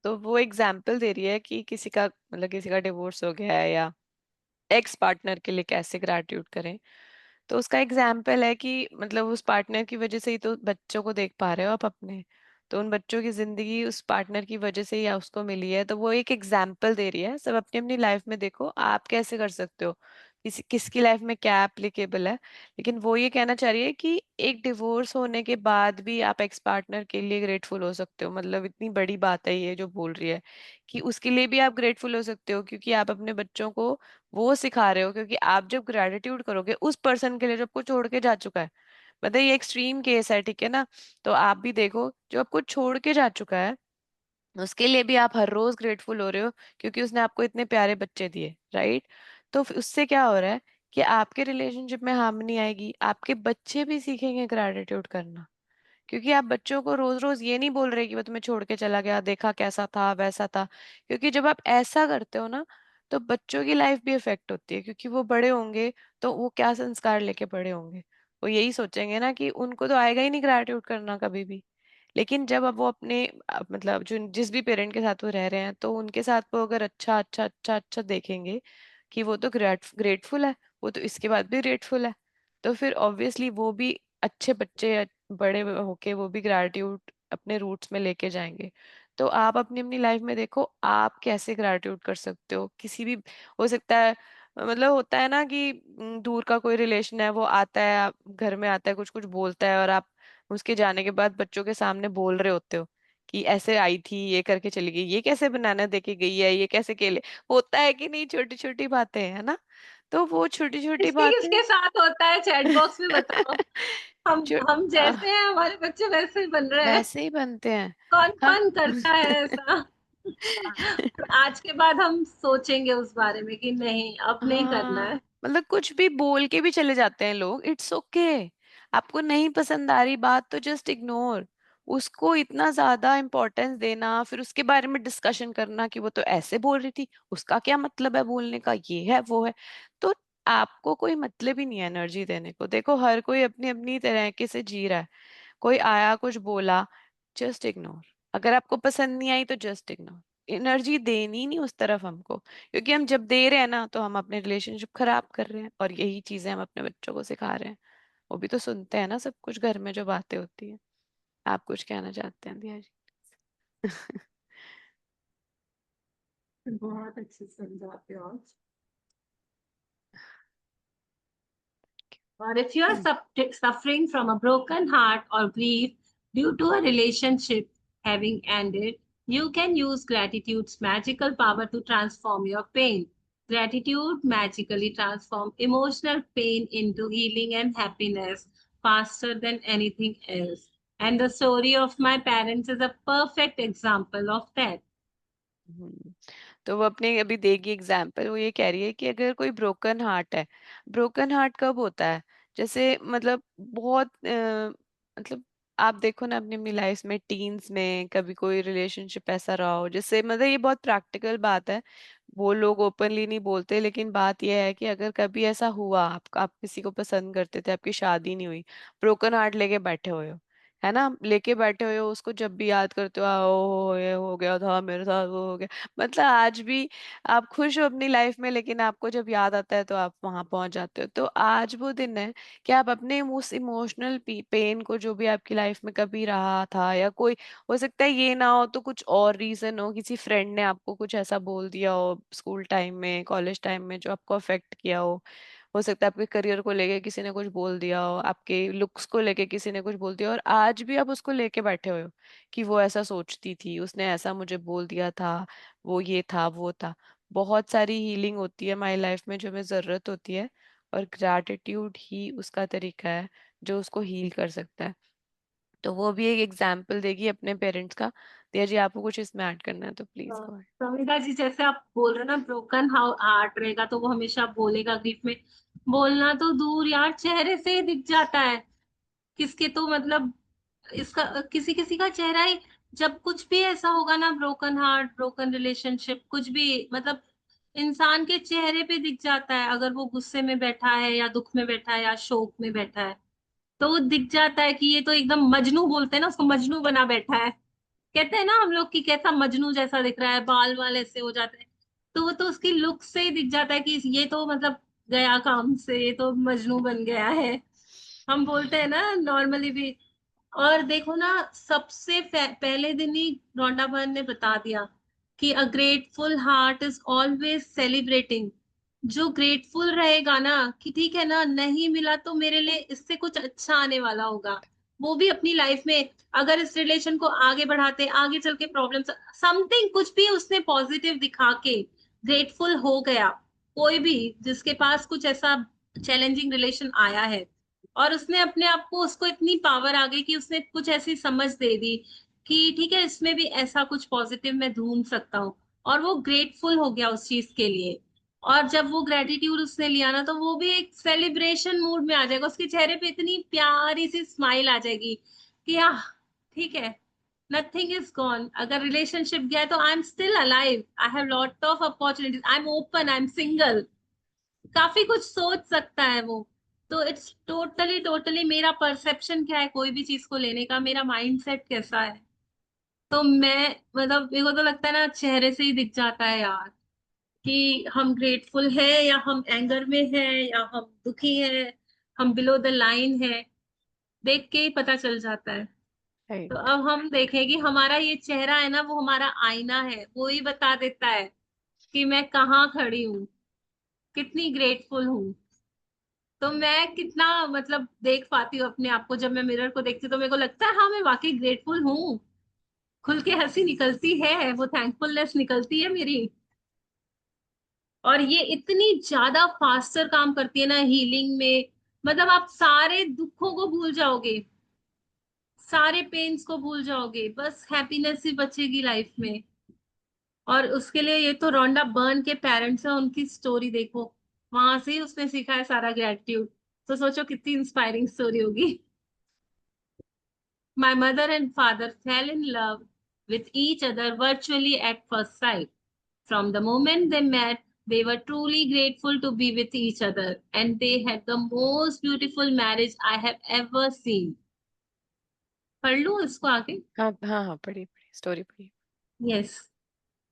तो वो example दे रही है कि किसी का, मतलब किसी का डिवोर्स हो गया है, या एक्स पार्टनर के लिए कैसे ग्रैटिट्यूड करें। तो उसका एग्जाम्पल है कि मतलब उस पार्टनर की वजह से ही तो बच्चों को देख पा रहे हो आप अपने। तो उन बच्चों की जिंदगी उस पार्टनर की वजह से ही उसको मिली है, तो वो एक एग्जाम्पल दे रही है। सब अपनी अपनी लाइफ में देखो आप कैसे कर सकते हो, किसकी लाइफ में क्या एप्लीकेबल है। लेकिन वो ये कहना चाह रही है कि एक डिवोर्स होने के बाद भी आप एक्स पार्टनर के लिए ग्रेटफुल हो सकते हो। मतलब इतनी बड़ी बात है ये जो बोल रही है, कि उसके लिए भी आप ग्रेटफुल हो सकते हो, क्योंकि आप अपने बच्चों को वो सिखा रहे हो। क्योंकि आप जब ग्रेटिट्यूड करोगे उस पर्सन के लिए जो आपको छोड़ के जा चुका है, मतलब ये एक्सट्रीम केस है, ठीक है ना। तो आप भी देखो, जो आपको छोड़ के जा चुका है उसके लिए भी आप हर रोज ग्रेटफुल हो रहे हो, क्योंकि उसने आपको इतने प्यारे बच्चे दिए, राइट। तो उससे क्या हो रहा है कि आपके रिलेशनशिप में हार्मनी आएगी, आपके बच्चे भी सीखेंगे ग्रेटिट्यूड करना। क्योंकि आप बच्चों को रोज रोज ये नहीं बोल रहे कि वो तुम्हें छोड़ के चला गया, देखा कैसा था वैसा था। क्योंकि जब आप ऐसा करते हो ना, तो बच्चों की लाइफ भी इफेक्ट होती है, क्योंकि वो बड़े होंगे तो वो क्या संस्कार लेके बड़े होंगे। वो यही सोचेंगे ना कि उनको तो आएगा ही नहीं ग्रेटिट्यूड करना कभी भी। लेकिन जब अब वो अपने मतलब जो जिस भी पेरेंट के साथ वो रह रहे हैं, तो उनके साथ वो अगर अच्छा अच्छा अच्छा अच्छा देखेंगे कि वो तो ग्रेटफुल है, वो तो इसके बाद भी ग्रेटफुल है, तो फिर ऑब्वियसली वो भी अच्छे बच्चे बड़े होके वो भी ग्रैटिट्यूड अपने रूट्स में लेके जाएंगे। तो आप अपनी अपनी लाइफ में देखो आप कैसे ग्रैटिट्यूड कर सकते हो। किसी भी हो सकता है, मतलब होता है ना कि दूर का कोई रिलेशन है, वो आता है आप घर में आता है, कुछ कुछ बोलता है, और आप उसके जाने के बाद बच्चों के सामने बोल रहे होते हो कि ऐसे आई थी, ये करके चली गई, ये कैसे बनाना देके गई है, ये कैसे केले। होता है कि नहीं, छोटी छोटी बातें है ना। तो वो छोटी छोटी किसके बातें किसके साथ होता है चैट बॉक्स में बताओ। हम जो हम जैसे हैं हमारे बच्चे वैसे ही बन रहे हैं। वैसे ही बनते हैं। कौन हम कौन करता है ऐसा? और आज के बाद हम सोचेंगे उस बारे में कि नहीं अब नहीं करना हाँ, है। मतलब कुछ भी बोल के भी चले जाते हैं लोग, इट्स ओके। आपको नहीं पसंद आ रही बात तो जस्ट इग्नोर। उसको इतना ज्यादा इम्पोर्टेंस देना, फिर उसके बारे में डिस्कशन करना कि वो तो ऐसे बोल रही थी, उसका क्या मतलब है बोलने का, ये है वो है। तो आपको कोई मतलब ही नहीं है एनर्जी देने को। देखो हर कोई अपनी अपनी तरीके से जी रहा है। कोई आया कुछ बोला, जस्ट इग्नोर। अगर आपको पसंद नहीं आई तो जस्ट इग्नोर। एनर्जी देनी नहीं उस तरफ हमको, क्योंकि हम जब दे रहे हैं ना तो हम अपने रिलेशनशिप खराब कर रहे हैं, और यही चीजें हम अपने बच्चों को सिखा रहे हैं। वो भी तो सुनते हैं ना सब कुछ घर में जो बातें होती है। आप कुछ कहना चाहते हैं दिया जी? बहुत अच्छे से समझाते हो आप। Or if you are suffering from a broken heart or grief due to a relationship having ended, you can use gratitude's magical power to transform your pain. Gratitude magically transforms emotional pain into healing and happiness faster than anything else. And the story of my parents is a perfect example of that. हम्म, तो वो अपने अभी देगी example. वो ये कह रही है कि अगर कोई ब्रोकन हार्ट है, ब्रोकन हार्ट कब होता है, जैसे मतलब बहुत मतलब आप देखो ना अपनी अपनी लाइफ में, टीन्स में कभी कोई रिलेशनशिप ऐसा रहा हो, जैसे मतलब ये बहुत प्रैक्टिकल बात है। वो लोग ओपनली नहीं बोलते, लेकिन बात यह है कि अगर कभी ऐसा हुआ, आप किसी को पसंद करते थे, आपकी शादी नहीं हुई, ब्रोकन हार्ट लेके बैठे हुए हो, है ना, लेके बैठे हुए हो उसको, जब भी याद करते हो ओ ये हो गया था मेरे साथ, वो हो गया। मतलब आज भी आप खुश हो अपनी लाइफ में, लेकिन आपको जब याद आता है तो आप वहां पहुंच जाते हो। तो आज वो दिन है कि आप अपने उस इमोशनल पेन को, जो भी आपकी लाइफ में कभी रहा था, या कोई हो सकता है ये ना हो तो कुछ और रीजन हो, किसी फ्रेंड ने आपको कुछ ऐसा बोल दिया हो स्कूल टाइम में, कॉलेज टाइम में, जो आपको अफेक्ट किया हो सकता है आपके करियर को लेके किसी ने कुछ बोल दिया हो, आपके लुक्स को लेके किसी ने कुछ बोल दिया हो, और आज भी आप उसको लेके बैठे हुए हो कि वो ऐसा सोचती थी, उसने ऐसा मुझे बोल दिया था, वो ये था वो था। बहुत सारी हीलिंग होती है हमारी लाइफ में जो हमें जरूरत होती है, और ग्रैटिट्यूड ही उसका तरीका है जो उसको हील कर सकता है। तो वो भी एक एग्जाम्पल देगी अपने पेरेंट्स का। दिया जी आपको कुछ इसमें ऐड करना है तो प्लीज गो। समीरा जी जैसे आप बोल रहे हो ना ब्रोकन हार्ट रहेगा तो वो हमेशा बोलेगा ग्रीफ में। बोलना तो दूर यार चेहरे से ही दिख जाता है। किसके तो मतलब इसका किसी किसी का चेहरा ही जब कुछ भी ऐसा होगा ना ब्रोकन हार्ट ब्रोकन रिलेशनशिप कुछ भी मतलब इंसान के चेहरे पे दिख जाता है। अगर वो गुस्से में बैठा है या दुख में बैठा है या शोक में बैठा है तो वो दिख जाता है कि ये तो एकदम मजनू बोलते हैं ना उसको मजनू बना बैठा है। कहते हैं ना हम लोग कि कैसा मजनू जैसा दिख रहा है बाल वाल ऐसे हो जाते हैं। तो वो तो उसकी लुक से ही दिख जाता है कि ये तो मतलब गया काम से ये तो मजनू बन गया है। हम बोलते हैं ना नॉर्मली भी। और देखो ना सबसे पहले दिन ही रोंडा बहन ने बता दिया कि अ grateful heart is always celebrating. जो ग्रेटफुल रहेगा ना कि ठीक है ना नहीं मिला तो मेरे लिए इससे कुछ अच्छा आने वाला होगा। वो भी अपनी लाइफ में अगर इस रिलेशन को आगे बढ़ाते आगे चल के प्रॉब्लम समथिंग कुछ भी उसने पॉजिटिव दिखा के ग्रेटफुल हो गया। कोई भी जिसके पास कुछ ऐसा चैलेंजिंग रिलेशन आया है और उसने अपने आप को उसको इतनी पावर आ गई कि उसने कुछ ऐसी समझ दे दी कि ठीक है इसमें भी ऐसा कुछ पॉजिटिव मैं ढूंढ सकता हूँ। और वो ग्रेटफुल हो गया उस चीज के लिए। और जब वो ग्रेटिट्यूड उसने लिया ना तो वो भी एक सेलिब्रेशन मूड में आ जाएगा उसके चेहरे पे इतनी प्यारी सी स्माइल आ जाएगी कि हाँ ठीक है नथिंग इज गॉन। अगर रिलेशनशिप गया है तो I am still alive I have lot of opportunities I am open I am single. काफी कुछ सोच सकता है वो। तो इट्स टोटली टोटली मेरा परसेप्शन क्या है कोई भी चीज को लेने का मेरा माइंडसेट कैसा है। तो मैं मतलब मेरे को तो लगता है ना चेहरे से ही दिख जाता है यार कि हम ग्रेटफुल है या हम एंगर में है या हम दुखी है हम बिलो द लाइन है। देख के ही पता चल जाता है। Right. तो अब हम देखें कि हमारा ये चेहरा है ना, वो हमारा आईना है, वो ही बता देता है कि मैं कहाँ खड़ी हूँ, कितनी ग्रेटफुल हूँ। तो मैं कितना मतलब देख पाती हूँ अपने आप को, जब मैं मिरर को देखती हूँ तो मेरे को लगता है हाँ मैं वाकई ग्रेटफुल हूँ, खुल के हंसी निकलती है, वो थैंकफुलनेस निकलती है मेरी। और ये इतनी ज्यादा फास्टर काम करती है ना हीलिंग में, मतलब आप सारे दुखों को भूल जाओगे, सारे पेन्स को भूल जाओगे, बस हैप्पीनेस ही बचेगी लाइफ में। और उसके लिए ये तो रोंडा बर्न के पेरेंट्स हैं, उनकी स्टोरी देखो, वहां से ही उसने सीखा है सारा ग्रेटिट्यूड। तो सोचो कितनी इंस्पायरिंग स्टोरी होगी। My mother and father fell in love with each other virtually at first sight. From the moment they met, they were truly grateful to be with each other, and they had the most beautiful marriage I have ever seen. पढ़ लूं इसको आगे? हाँ हाँ हाँ, पढ़िए पढ़िए, story पढ़िए। Yes.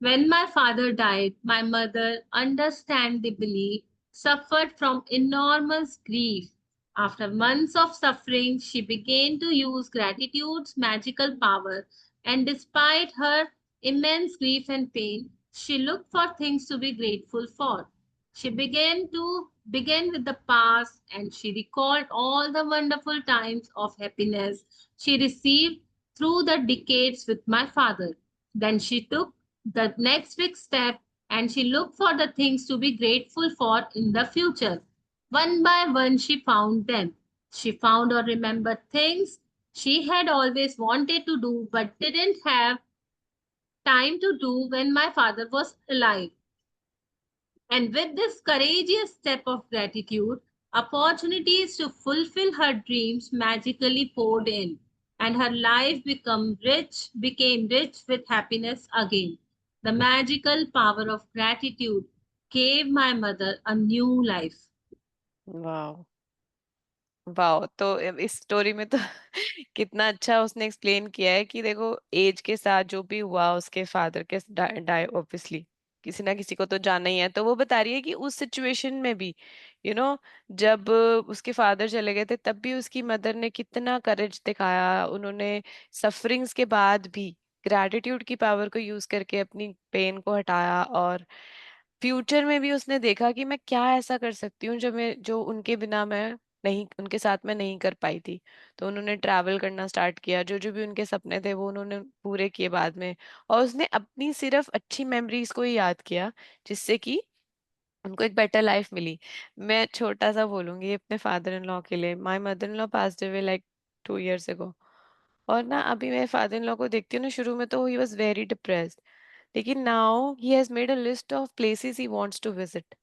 When my father died, my mother, understandably, suffered from enormous grief. After months of suffering, she began to use gratitude's magical power, and despite her immense grief and pain, she looked for things to be grateful for. She began to begin with the past, and she recalled all the wonderful times of happiness she received through the decades with my father. Then she took the next big step, and she looked for the things to be grateful for in the future. One by one, she found them. She found or remembered things she had always wanted to do but didn't have time to do when my father was alive. And with this courageous step of gratitude, opportunities to fulfill her dreams magically poured in, and her life became rich with happiness again. The magical power of gratitude gave my mother a new life. वाह वाह, तो इस story में तो कितना अच्छा उसने explain किया है कि देखो, एज के साथ जो भी हुआ उसके फादर के डाई ऑब्वियसली, किसी ना किसी को तो जाना ही है। तो वो बता रही है कि उस सिचुएशन में भी, यू नो, जब उसके फादर चले गए थे तब भी उसकी मदर ने कितना करेज दिखाया। उन्होंने सफरिंग्स के बाद भी ग्रैटिट्यूड की पावर को यूज करके अपनी पेन को हटाया, और फ्यूचर में भी उसने देखा कि मैं क्या ऐसा कर सकती हूँ जो उनके बिना मैं नहीं, उनके साथ मैं नहीं कर पाई थी। तो उन्होंने ट्रैवल करना स्टार्ट किया, जो जो भी उनके सपने थे वो उन्होंने पूरे किए बाद में। और उसने अपनी सिर्फ अच्छी मेमोरीज को ही याद किया, जिससे कि उनको एक बेटर लाइफ मिली। मैं छोटा सा बोलूंगी अपने फादर इन लॉ के लिए। My mother in law passed away like 2 years ago। और ना अभी मेरे फादर इन लॉ को देखती हूँ ना, शुरू में तो ही वॉज वेरी डिप्रेस्ड, लेकिन now he has made a list of places he wants to visit.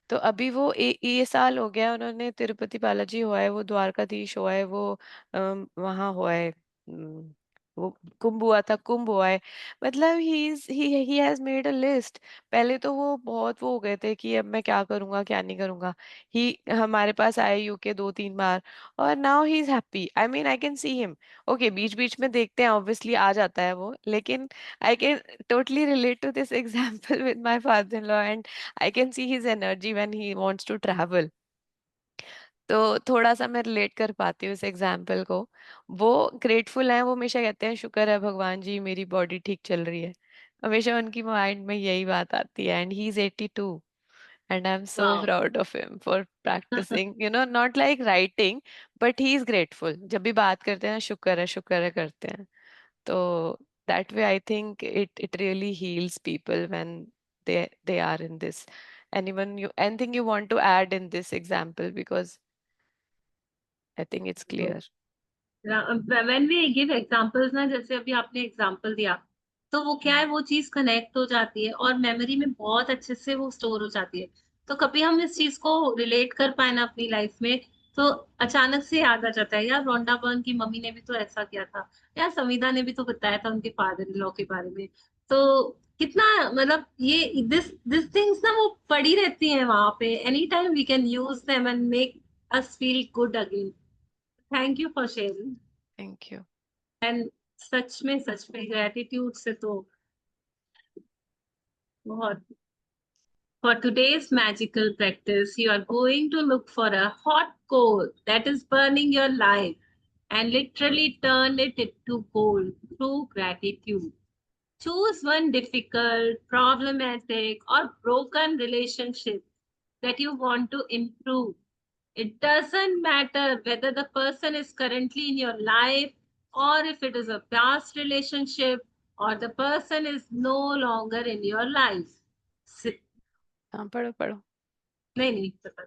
तो अभी वो ये साल हो गया, उन्होंने तिरुपति बालाजी हुआ है, वो द्वारकाधीश हुआ है, वो वहाँ हुआ है, वो कुंभ हुआ था, कुंभ हुआ है। मतलब ही हैज मेड अ लिस्ट। पहले तो वो बहुत वो हो गए थे कि अब मैं क्या करूंगा क्या नहीं करूंगा। ही हमारे पास आए यूके 2-3 बार, और now he is happy. I mean I can see him. Okay, बीच बीच में देखते हैं, ऑब्वियसली आ जाता है वो, लेकिन I can totally relate to this example with my father-in-law, and I can see his energy when he wants to travel। तो थोड़ा सा मैं रिलेट कर पाती हूँ इस एग्जाम्पल को। वो ग्रेटफुल हैं, वो हमेशा कहते हैं शुक्र है भगवान जी मेरी बॉडी ठीक चल रही है। हमेशा उनकी माइंड में यही बात आती है। And he is 82, and I'm so Wow. proud of him for practicing, not like writing, but he is grateful। जब भी बात करते हैं शुक्र है करते हैं। तो that way I think it really heals people when they are in this। anything you want to add in this example, because I think it's clear। When we give examples ना, जैसे अभी आपने एग्जांपल दिया, तो वो क्या है, वो चीज कनेक्ट हो जाती है और मेमोरी में बहुत अच्छे से वो स्टोर हो जाती है। तो कभी हम इस चीज को रिलेट कर पाए ना अपनी लाइफ में, तो अचानक से याद आ जाता है, यार रोंडा बर्न की मम्मी ने भी तो ऐसा किया था, यार संविदा ने भी तो बताया था उनके फादर इन लॉ के बारे में। तो कितना मतलब ये दिस थिंग्स ना वो पड़ी रहती हैं वहां पे, any time we can use them and make us feel good again. Thank you for sharing. Thank you। And सच में ग्रेटिट्यूड से तो बहुत। For today's magical practice, you are going to look for a hot coal that is burning your life. and literally turn it into gold through gratitude. Choose one difficult, problematic, or broken relationship that you want to improve. It doesn't matter whether the person is currently in your life or if it is a past relationship or the person is no longer in your life. हाँ पढ़ो पढ़ो। नहीं पता।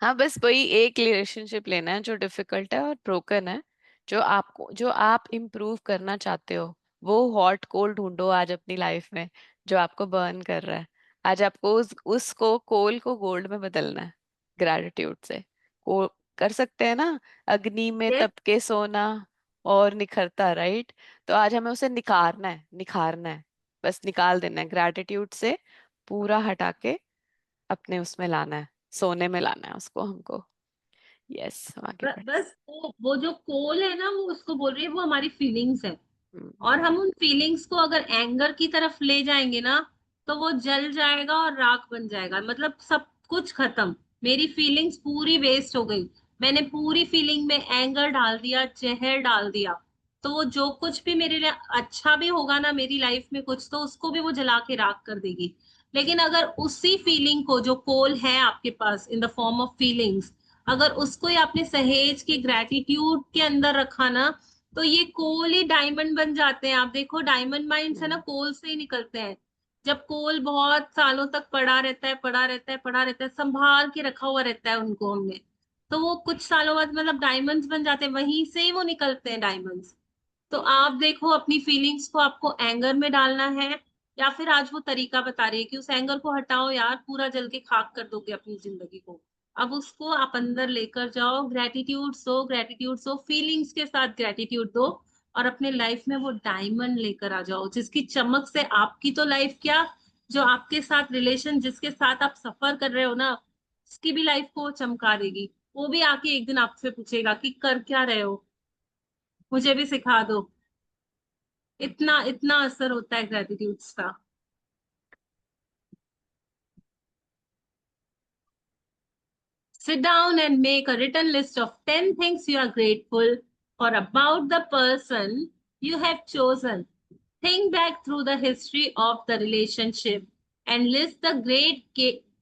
हाँ बस वही एक relationship लेना है जो डिफिकल्ट है और ब्रोकन है, जो आप इम्प्रूव करना चाहते हो। वो हॉट कोल ढूंढो आज अपनी लाइफ में जो आपको बर्न कर रहा है। आज आपको उसको कोल को गोल्ड में बदलना है ग्रेटिट्यूड से। को कर सकते हैं ना, अग्नि में Yes, तप के सोना और निखरता, राइट। तो आज हमें उसे निखारना है, निखारना है, बस निकाल देना है ग्रेटिट्यूड से, पूरा हटा के अपने उसमें लाना है, सोने में लाना है उसको हमको। यस, आगे बढ़। बस वो जो कोल है ना, वो उसको बोल रही है, वो हमारी फीलिंग्स है। हम्म, और हम उन फीलिंग्स को अगर एंगर की तरफ ले जाएंगे ना, तो वो जल जाएगा और राख बन जाएगा, मतलब सब कुछ खत्म। मेरी फीलिंग्स पूरी वेस्ट हो गई। मैंने पूरी फीलिंग में एंगर डाल दिया, जहर डाल दिया, तो वो जो कुछ भी मेरे लिए अच्छा भी होगा ना मेरी लाइफ में कुछ, तो उसको भी वो जला के राख कर देगी। लेकिन अगर उसी फीलिंग को, जो कोल है आपके पास in the form of feelings, अगर उसको ही आपने सहेज के ग्रेटिट्यूड के अंदर रखा ना, तो ये कोल ही डायमंड बन जाते हैं। आप देखो, डायमंड माइंस है ना, हम्म, कोल से ही निकलते हैं। जब कोल बहुत सालों तक पड़ा रहता है, पड़ा रहता है, पड़ा रहता है, संभाल के रखा हुआ रहता है उनको हमने, तो वो कुछ सालों बाद मतलब डायमंड्स बन जाते हैं, वहीं से ही वो निकलते हैं डायमंड्स। तो आप देखो, अपनी फीलिंग्स को आपको एंगर में डालना है, या फिर आज वो तरीका बता रही है कि उस एंगर को हटाओ यार, पूरा जल के खाक कर दोगे अपनी जिंदगी को। अब उसको आप अंदर लेकर जाओ, ग्रेटिट्यूड सो, ग्रेटिट्यूड सो, फीलिंग्स के साथ ग्रेटिट्यूड दो, और अपने लाइफ में वो डायमंड लेकर आ जाओ, जिसकी चमक से आपकी तो लाइफ क्या, जो आपके साथ रिलेशन, जिसके साथ आप सफर कर रहे हो ना, उसकी भी लाइफ को चमका देगी। वो भी आके एक दिन आपसे पूछेगा कि कर क्या रहे हो, मुझे भी सिखा दो। इतना इतना असर होता है ग्रेटिट्यूड्स का। Sit down and make a written list of 10 things you are grateful for about the person you have chosen. Think back through the history of the relationship and list the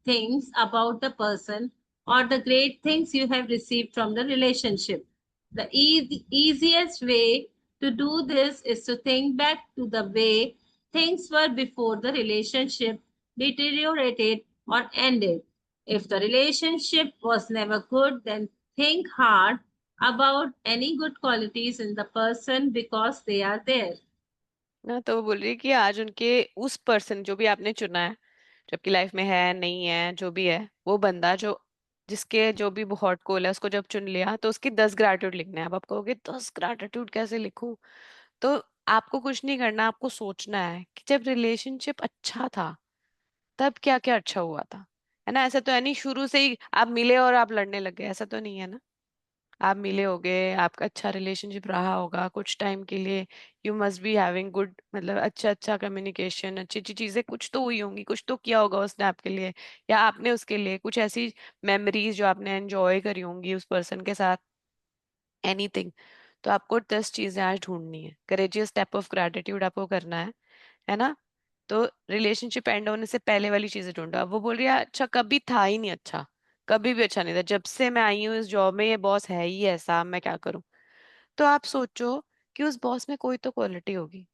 things about the person or the great things you have received from the relationship. The easiest way to do this is to think back to the way things were before the relationship deteriorated or ended. If the relationship was never good, then think hard about any good qualities in the person because they are there. ना तो वो बोल रही है कि आज उनके उस पर्सन जो भी आपने चुना है, जो आपकी लाइफ में है नहीं है, जो भी है वो बंदा, जो जिसके जो भी बहुत कोल है, उसको जब चुन लिया तो उसकी 10 ग्रैटिट्यूड लिखना है। अब आप कहोगे 10 ग्रैटिट्यूड कैसे लिखूं? तो आपको कुछ नहीं करना, आपको सोचना है कि जब रिलेशनशिप अच्छा था तब क्या क्या अच्छा हुआ था, है ना। ऐसा तो है नहीं शुरू से ही आप मिले और आप लड़ने लग गए, ऐसा तो नहीं है ना। आप मिले होगे, आपका अच्छा रिलेशनशिप रहा होगा कुछ टाइम के लिए, you must be having good, मतलब अच्छा अच्छा कम्युनिकेशन, अच्छी अच्छी चीजें कुछ तो हुई होंगी, कुछ तो किया होगा उसने आपके लिए या आपने उसके लिए, कुछ ऐसी मेमोरीज जो आपने एंजॉय करी होंगी उस पर्सन के साथ, एनीथिंग। तो आपको 10 चीजें आज ढूंढनी है, करेजियस स्टेप ऑफ ग्रेटिट्यूड आपको करना है ना। तो रिलेशनशिप एंड होने से पहले वाली चीजें ढूंढो। अब वो बोल रही है अच्छा कभी था ही नहीं अच्छा, कभी भी अच्छा नहीं था, जब से मैं आई हूँ इस जॉब में ये बॉस है ही ऐसा, मैं क्या करूं। तो आप सोचो कि उस बॉस में कोई तो क्वालिटी होगी,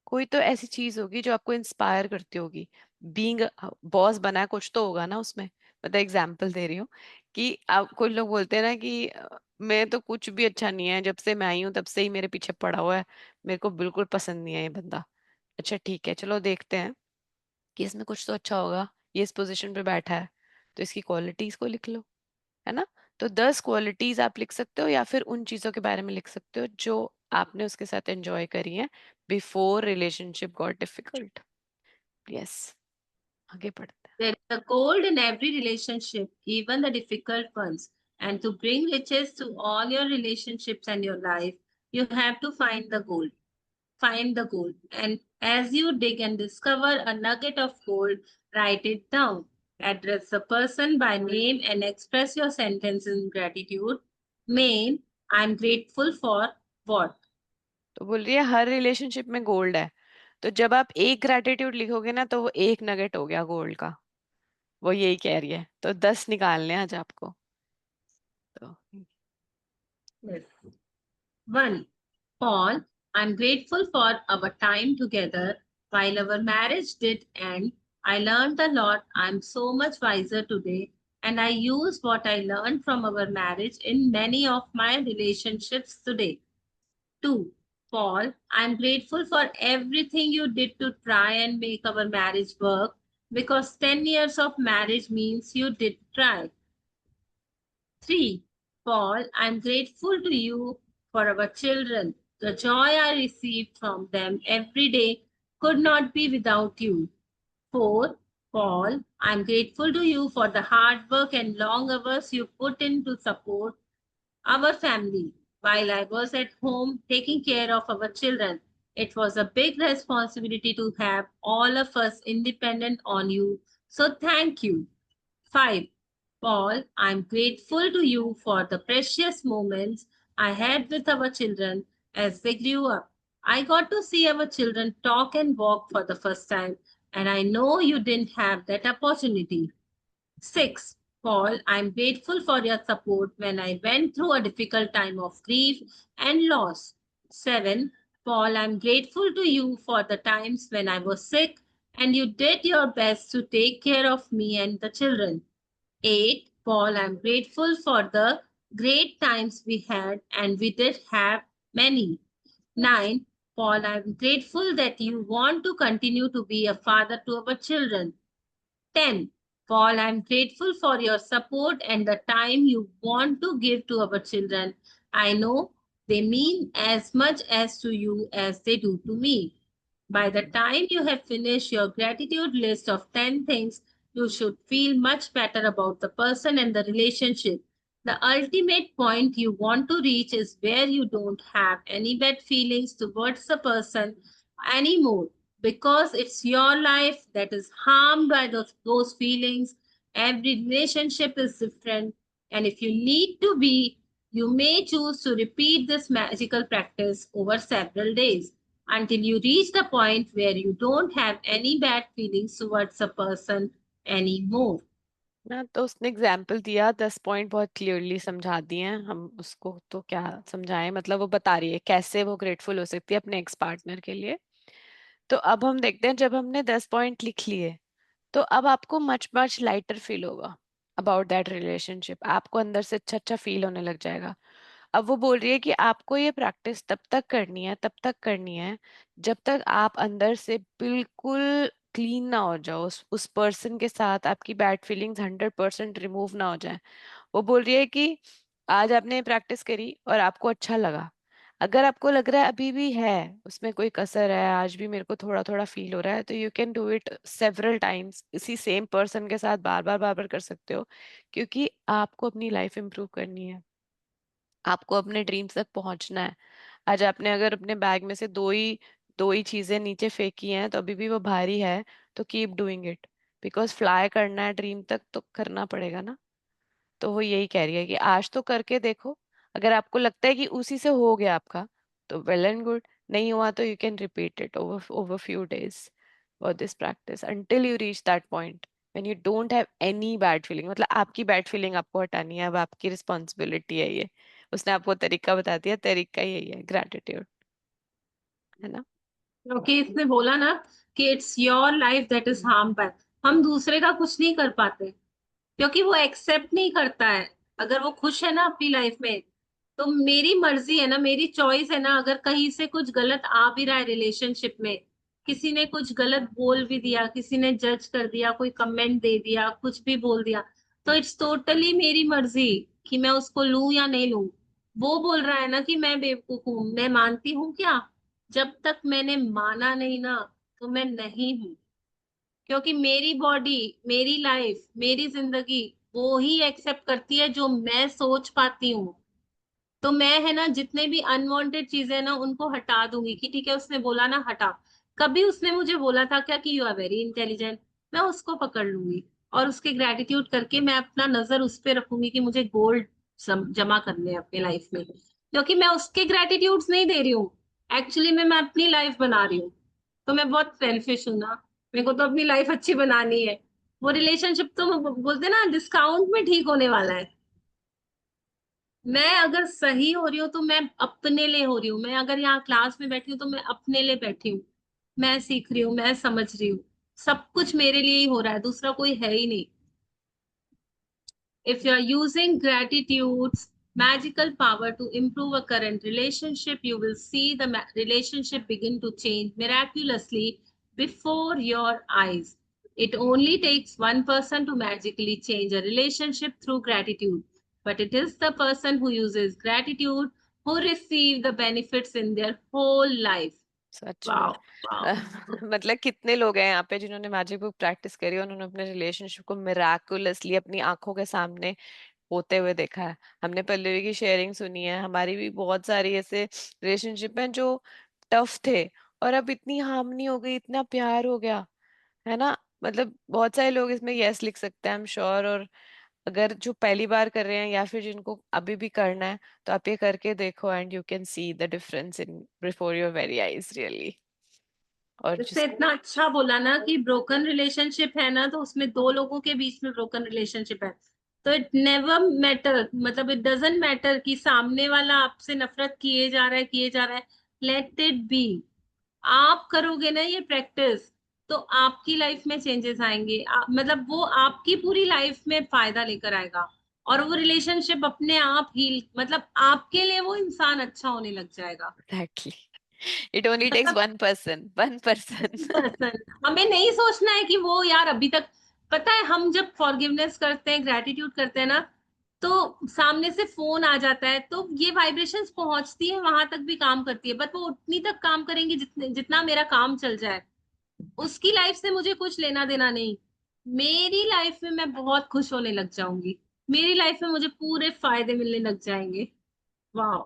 कोई तो ऐसी चीज होगी जो आपको इंस्पायर करती होगी। बीइंग बॉस बना है, कुछ तो होगा ना उसमें। मतलब एग्जाम्पल दे रही हूँ कि आप, कुछ लोग बोलते हैं ना कि मैं तो कुछ भी अच्छा नहीं है, जब से मैं आई हूँ तब से ही मेरे पीछे पड़ा हुआ है, मेरे को बिल्कुल पसंद नहीं है ये बंदा। अच्छा ठीक है, चलो देखते हैं कि इसमें कुछ तो अच्छा होगा, ये इस पोजीशन पे बैठा है, तो इसकी क्वालिटीज को लिख लो, है ना। तो 10 क्वालिटीज आप लिख सकते हो या फिर उन चीजों के बारे में लिख सकते हो जो आपने उसके साथ एंजॉय करी है before relationship got difficult. Yes, आगे बढ़ते There is a gold in every relationship, even the difficult ones. And to bring riches to all your relationships and your life, you have to find the gold. Find the gold. And as you dig and discover a nugget of gold, write it down. Address the person by name and express your sentence in gratitude. Main, I am grateful for what? तो बोल रही है हर relationship में gold है, तो जब आप एक ग्रेटिट्यूड लिखोगे ना तो वो एक नगेट हो गया गोल्ड का। वो यही कह रही है, तो 10 निकालने हैं आज आपको। तो Yes. 1. Paul, I'm grateful for our time together. While our marriage did end, I learned a lot. I'm so much wiser today, and I use what I learned from our marriage in many of my relationships today. 2. Paul, I'm grateful for everything you did to try and make our marriage work, because 10 years of marriage means you did try. 3. Paul, I'm grateful to you for our children. The joy I received from them every day could not be without you. 4. Paul, I'm grateful to you for the hard work and long hours you put in to support our family while I was at home taking care of our children. It was a big responsibility to have all of us independent on you. So thank you. 5. Paul, I'm grateful to you for the precious moments I had with our children as they grew up. I got to see our children talk and walk for the first time, and I know you didn't have that opportunity. 6. Paul, I'm grateful for your support when I went through a difficult time of grief and loss. 7. Paul, I'm grateful to you for the times when I was sick and you did your best to take care of me and the children. 8. Paul, I'm grateful for the great times we had, and we did have many. 9. Paul, I'm grateful that you want to continue to be a father to our children. 10. Paul, I'm grateful for your support and the time you want to give to our children. I know they mean as much as to you as they do to me. By the time you have finished your gratitude list of 10 things, you should feel much better about the person and the relationship. The ultimate point you want to reach is where you don't have any bad feelings towards the person anymore, because it's your life that is harmed by those feelings. Every relationship is different, and if you need to be, you may choose to repeat this magical practice over several days until you reach the point where you don't have any bad feelings towards a person anymore. ना तो उसने example दिया, 10 point बहुत clearly समझा दिए हैं, हम उसको तो क्या समझाएं, मतलब वो बता रही है कैसे वो ग्रेटफुल हो सकती है अपने एक्स पार्टनर के लिए। तो अब हम देखते हैं, जब हमने 10 पॉइंट लिख लिए तो अब आपको मच मच लाइटर फील होगा अबाउट दैट रिलेशनशिप, आपको अंदर से अच्छा अच्छा फील होने लग जाएगा। अब वो बोल रही है कि आपको ये प्रैक्टिस तब तक करनी है, तब तक करनी है जब तक आप अंदर से बिल्कुल क्लीन ना हो जाओ, उस पर्सन के साथ आपकी बैड फीलिंग्स 100% रिमूव ना हो जाए। वो बोल रही है कि आज आपने प्रैक्टिस करी और आपको अच्छा लगा, अगर आपको लग रहा है अभी भी है उसमें कोई कसर है, आज भी मेरे को थोड़ा थोड़ा फील हो रहा है, तो you can do it several times, इसी सेम पर्सन के साथ बार बार कर सकते हो, क्योंकि आपको अपनी लाइफ इंप्रूव करनी है, आपको अपने ड्रीम्स तक पहुंचना है। आज आपने अगर अपने बैग में से दो ही चीजें नीचे फेंकी हैं तो अभी भी वो भारी है, तो keep doing it, because fly करना है ड्रीम तक तो करना पड़ेगा ना। तो वो यही कह रही है कि आज तो करके देखो, अगर आपको लगता है कि उसी से हो गया आपका तो वेल एंड गुड, नहीं हुआ तो you can repeat it over over few days for this practice until you reach that point when you don't have any bad feeling, मतलब आपकी बैड फीलिंग आपको हटानी है, अब आपकी रिस्पॉन्सिबिलिटी है ये। उसने आपको तरीका बता दिया, तरीका यही है, ग्रैटिट्यूड, है ना। क्योंकि इसने बोला ना कि it's your life that is harm bye, हम दूसरे का कुछ नहीं कर पाते क्योंकि वो एक्सेप्ट नहीं करता है। अगर वो खुश है ना अपनी लाइफ में, तो मेरी मर्जी है ना, मेरी चॉइस है ना। अगर कहीं से कुछ गलत आ भी रहा है रिलेशनशिप में, किसी ने कुछ गलत बोल भी दिया, किसी ने जज कर दिया, कोई कमेंट दे दिया, कुछ भी बोल दिया, तो इट्स टोटली मेरी मर्जी कि मैं उसको लूं या नहीं लूं। वो बोल रहा है ना कि मैं बेवकूफ हूं, मैं मानती हूँ क्या? जब तक मैंने माना नहीं ना, तो मैं नहीं हूं। क्योंकि मेरी बॉडी, मेरी लाइफ, मेरी जिंदगी वो ही एक्सेप्ट करती है जो मैं सोच पाती हूँ। तो मैं है ना, जितने भी अनवांटेड चीजें हैं ना उनको हटा दूंगी कि ठीक है, उसने बोला ना हटा। कभी उसने मुझे बोला था क्या कि यू आर वेरी इंटेलिजेंट, मैं उसको पकड़ लूंगी और उसके ग्रेटिट्यूड करके मैं अपना नजर उस पे रखूंगी कि मुझे गोल्ड जमा करने हैं अपने लाइफ में। क्योंकि मैं उसके ग्रेटिट्यूड्स नहीं दे रही हूँ, एक्चुअली मैं अपनी लाइफ बना रही हूँ। तो मैं बहुत सेल्फिश हूँ ना, मेरे को तो अपनी लाइफ अच्छी बनानी है। वो रिलेशनशिप तो बोलते ना डिस्काउंट में ठीक होने वाला है। मैं अगर सही हो रही हूँ तो मैं अपने लिए हो रही हूँ। मैं अगर यहाँ क्लास में बैठी हूँ तो मैं अपने लिए बैठी हूँ। मैं सीख रही हूँ, मैं समझ रही हूँ। सब कुछ मेरे लिए ही हो रहा है, दूसरा कोई है ही नहीं। If you are using gratitude's magical power to improve a current relationship, you will see the relationship begin to change miraculously before your eyes. It only takes one person to magically change a relationship through gratitude, but it is the person who uses gratitude who receive the benefits in their whole life. सच में। Wow, wow. मतलब कितने लोग हैं यहाँ पे जिन्होंने magic book practice करी, उन्होंने अपने रिलेशनशिप को मिराकुलसली अपनी आंखों के सामने होते हुए देखा है। हमने पल्लवी की शेयरिंग सुनी है, हमारी भी बहुत सारी ऐसे रिलेशनशिप हैं जो टफ थे, और अब इतनी हार्मनी हो गई, इतना प्यार हो गया, है ना। मतलब बहुत सारे लोग इसमें यस लिख सकते हैं, आई एम श्योर। और अगर जो पहली बार कर रहे हैं या फिर जिनको अभी भी करना है, तो आप ये करके देखो, and you can see the difference in before your very eyes, really. और इससे जिस इतना अच्छा बोला ना कि ब्रोकन रिलेशनशिप है ना, तो उसमें दो लोगों के बीच में ब्रोकन रिलेशनशिप है, तो इट नेवर मैटर, मतलब इट डजेंट मैटर कि सामने वाला आपसे नफरत किए जा रहा है। Let it be. आप करोगे ना ये प्रैक्टिस, तो आपकी लाइफ में चेंजेस आएंगे। मतलब वो आपकी पूरी लाइफ में फायदा लेकर आएगा, और वो रिलेशनशिप अपने आप ही, मतलब आपके लिए वो इंसान अच्छा होने लग जाएगा। एग्जैक्टली, इट ओनली टेक्स मतलब one person, one person. Person, हमें नहीं सोचना है कि वो यार अभी तक, पता है हम जब फॉरगिवनेस करते हैं, ग्रेटिट्यूड करते हैं ना, तो सामने से फोन आ जाता है, तो ये वाइब्रेशंस पहुंचती है, वहां तक भी काम करती है, बट वो उतनी तक काम करेंगी जितने जितना मेरा काम चल जाए। उसकी लाइफ से मुझे कुछ लेना देना नहीं। मेरी लाइफ में मैं बहुत खुश होने लग जाऊंगी, मेरी लाइफ में मुझे पूरे फायदे मिलने लग जाएंगे। वाह,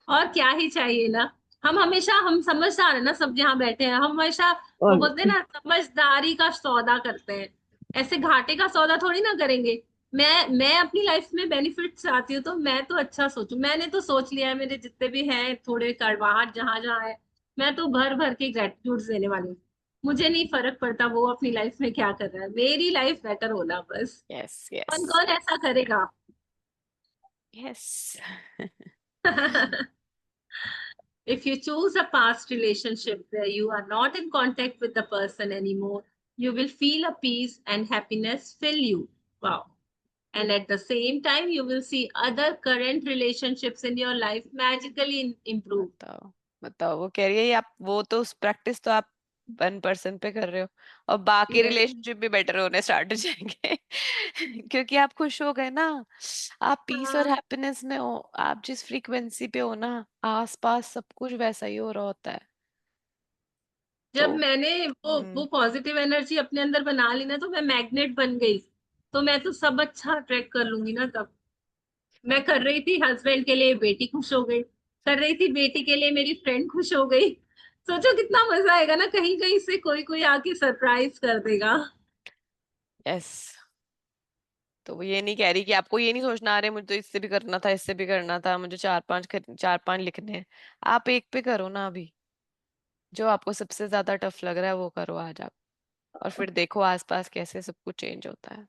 और क्या ही चाहिए ना। हम समझदार है ना, सब जहाँ बैठे हैं, हम हमेशा वो और बोलते हैं ना, समझदारी का सौदा करते हैं। ऐसे घाटे का सौदा थोड़ी ना करेंगे। मैं अपनी लाइफ में बेनिफिट चाहती हूँ, तो मैं तो अच्छा सोचूं। मैंने तो सोच लिया है, मेरे जितने भी हैं थोड़े कड़वाहट जहां जहां है, मैं तो भर भर के ग्रेटिट्यूड देने वाली हूँ। मुझे नहीं फर्क पड़ता वो अपनी लाइफ में क्या कर रहा है, मेरी लाइफ बेटर होना बस। यस, कौन यस, कौन ऐसा करेगा? Yes. If you choose a past relationship where you are not in contact with the person anymore, you will feel a peace and happiness fill you. Wow. And at the same time, you will see other current relationships in your life magically improve. बताओ, बताओ, वो कह रही है ये आप, वो तो उस प्रैक्टिस तो आप वन पर्सन पे कर रहे हो, और बाकी Yes. रिलेशनशिप भी बेटर होने स्टार्ट हो जाएंगे। क्योंकि आप खुश हो गए ना, आप पीस और हाँ, हैप्पीनेस में हो, आप जिस फ्रीक्वेंसी पे हो ना, आसपास सब कुछ वैसा ही हो रहा होता है। जब तो मैंने वो पॉजिटिव एनर्जी अपने अंदर बना ली ना, तो मैं मैग्नेट बन गई। तो मैं तो सब अच्छा अट्रैक्ट कर लूंगी ना तब। मैं कर रही थी हस्बैंड के लिए, बेटी खुश हो गई। कर रही थी बेटी के लिए, मेरी फ्रेंड खुश हो गई। सोचो कितना मजा आएगा ना, कहीं कहीं से कोई कोई आके सरप्राइज कर देगा। यस, तो वो ये नहीं कह रही कि आपको ये नहीं सोचना, आ रहे मुझे तो इससे भी करना था, इससे भी करना था, मुझे चार पांच लिखने हैं। आप एक पे करो ना अभी, जो आपको सबसे ज्यादा टफ लग रहा है वो करो आज आप, और फिर देखो आसपास कैसे सब कुछ चेंज होता है।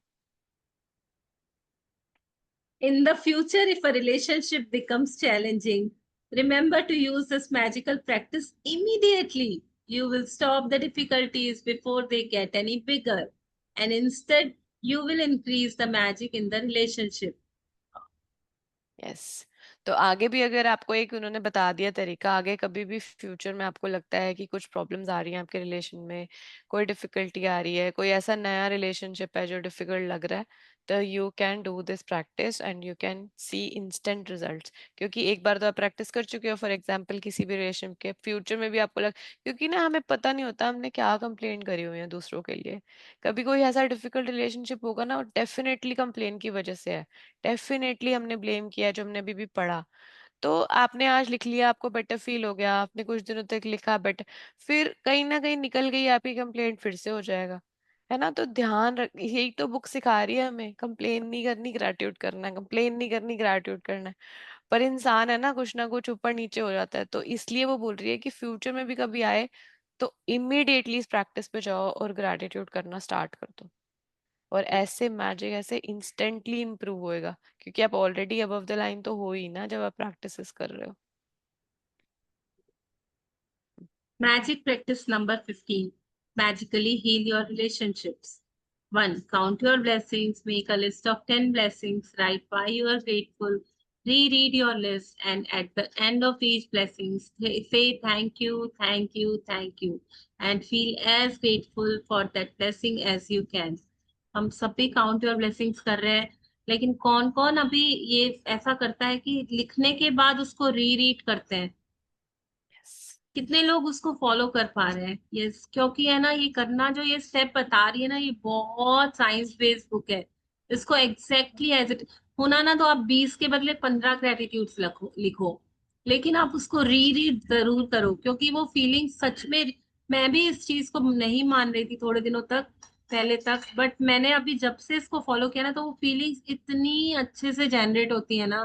In the future, if a relationship becomes challenging, remember to use this magical practice immediately. You will stop the difficulties before they get any bigger, and instead, you will increase the magic in the relationship. Yes, तो आगे भी अगर आपको एक उन्होंने बता दिया तरीका, आगे कभी भी फ्यूचर में आपको लगता है कि कुछ प्रॉब्लम्स आ रही हैं आपके रिलेशन में, कोई डिफिकल्टी आ रही है, कोई ऐसा नया रिलेशनशिप है जो डिफिकल्ट लग रहा है, तो you can do this practice and you can see instant results. क्योंकि एक बार तो आप प्रैक्टिस कर चुके हो, फॉर एग्जांपल किसी भी रिलेशन के, फ्यूचर में भी आपको लग, क्योंकि ना हमें पता नहीं होता हमने क्या कंप्लेन करी हुई है दूसरों के लिए। कभी कोई ऐसा डिफिकल्ट रिलेशनशिप होगा ना, डेफिनेटली कंप्लेन की वजह से है, डेफिनेटली हमने ब्लेम किया जो हमने अभी भी पढ़ा। तो आपने आज लिख लिया, आपको बेटर फील हो गया, आपने कुछ दिनों तक लिखा बेटर, फिर कहीं ना कहीं निकल गई आपकी कंप्लेंट, फिर से हो जाएगा। है ना। तो ध्यान रख, यही तो बुक सिखा रही है हमें, कंप्लेन नहीं करनी, ग्रैटिट्यूड करना है, कंप्लेन नहीं करनी, ग्रैटिट्यूड करना है। पर इंसान है ना कुछ ऊपर नीचे हो जाता है, तो इसलिए वो बोल रही है कि फ्यूचर में भी कभी आए तो इमीडिएटली इस प्रैक्टिस पे जाओ और ग्रैटिट्यूड करना स्टार्ट कर दो। और ऐसे मैजिक ऐसे इंस्टेंटली इम्प्रूव होएगा, क्योंकि आप ऑलरेडी अबव द लाइन तो हो ही ना जब आप प्रैक्टिस कर रहे हो। Magic practice number 15. Magically heal your relationships. 1. Count your blessings. Make a list of 10 blessings. Write why you are grateful. Reread your list, and at the end of each blessing, say thank you, thank you, thank you, and feel as grateful for that blessing as you can. हम सब भी count your blessings कर रहे हैं, लेकिन कौन कौन अभी ये ऐसा करता है कि लिखने के बाद उसको रीरीड करते हैं? Yes. कितने लोग उसको फॉलो कर पा रहे हैं? ये क्योंकि है ना, ये करना जो ये स्टेप बता रही है ना, ये बहुत साइंस बेस्ड बुक है। इसको एग्जैक्टली एज इट होना ना, तो आप 20 के बदले 15 ग्रेटिट्यूड्स लिखो, लेकिन आप उसको रीरीड जरूर करो, क्योंकि वो फीलिंग सच में, मैं भी इस चीज को नहीं मान रही थी थोड़े दिनों तक, पहले तक, बट मैंने अभी जब से इसको फॉलो किया ना, तो वो फीलिंग्स इतनी अच्छे से जनरेट होती है ना,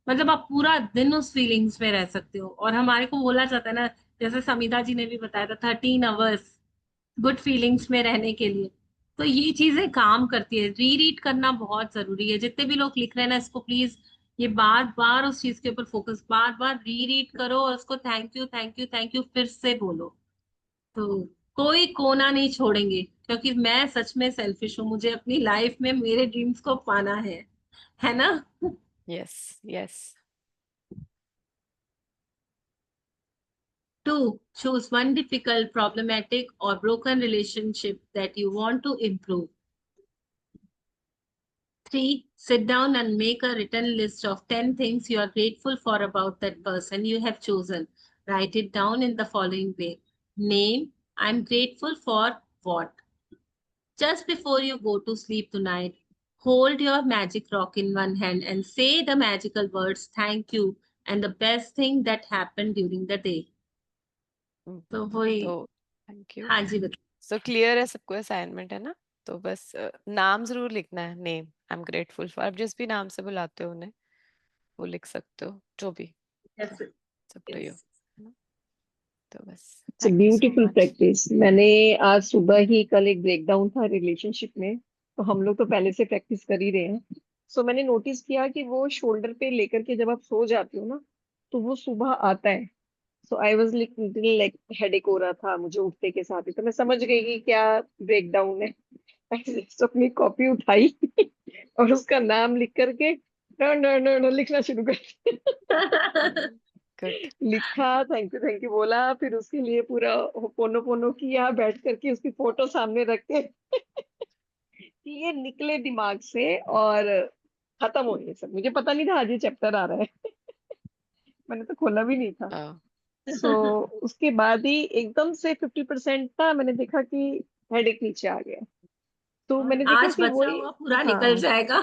मतलब आप पूरा दिन उस फीलिंग्स में रह सकते हो। और हमारे को बोला जाता है ना, जैसे समिता जी ने भी बताया था, 13 आवर्स गुड फीलिंग्स में रहने के लिए। तो ये चीजें काम करती है, रीरीड करना बहुत जरूरी है। जितने भी लोग लिख रहे हैं ना, इसको प्लीज ये बार बार उस चीज के ऊपर फोकस, बार बार रीरीड करो, और उसको thank you thank you thank you फिर से बोलो। तो कोई कोना नहीं छोड़ेंगे, क्योंकि मैं सच में सेल्फिश हूँ, मुझे अपनी लाइफ में मेरे ड्रीम्स को पाना है ना। Yes, yes. 2. Choose one difficult, problematic, or broken relationship that you want to improve. 3. Sit down and make a written list of 10 things you are grateful for about that person you have chosen. Write it down in the following way. Name, I'm grateful for what? Just before you go to sleep tonight, hold your magic rock in one hand and say the magical words, thank you, and the best thing that happened during the day. तो वही, तो thank you. हाँ जी बताइए। So clear है सबको, assignment है ना। तो बस नाम जरूर लिखना है, name I am grateful for, आप जिस भी नाम से बुलाते हो उन्हें वो लिख सकते हो, जो भी, Yes, सब टू यू, yes. है ना। तो बस it's a thank you so beautiful much. Practice. मैंने आज सुबह ही, कल एक ब्रेकडाउन था रिलेशनशिप में, तो हम लोग तो पहले से प्रैक्टिस कर ही रहे हैं। सो मैंने नोटिस किया कि वो शोल्डर पे लेकर के जब आप सो जाते हो ना, तो वो सुबह आता है। So I was little like headache हो रहा था मुझे उठते के साथ ही, तो मैं समझ गई कि क्या ब्रेकडाउन है। तो अपनी कॉपी उठाई और उसका नाम लिख करके न न न न लिखना शुरू कर दिया। गुड। लिखा, थैंक यू बोला, फिर उसके लिए पूरा पोनो पोनो किया बैठ करके, उसकी फोटो सामने रख के कि ये निकले दिमाग से और खत्म हो ये सब। मुझे पता नहीं था आज ये चैप्टर आ रहा है। मैंने तो खोला भी नहीं था। सो उसके बाद ही एकदम से 50% था, मैंने देखा कि हेडेक नीचे आ गया। तो और मैंने देखा आज कि बचा वही, हुआ पूरा निकल हाँ, जाएगा।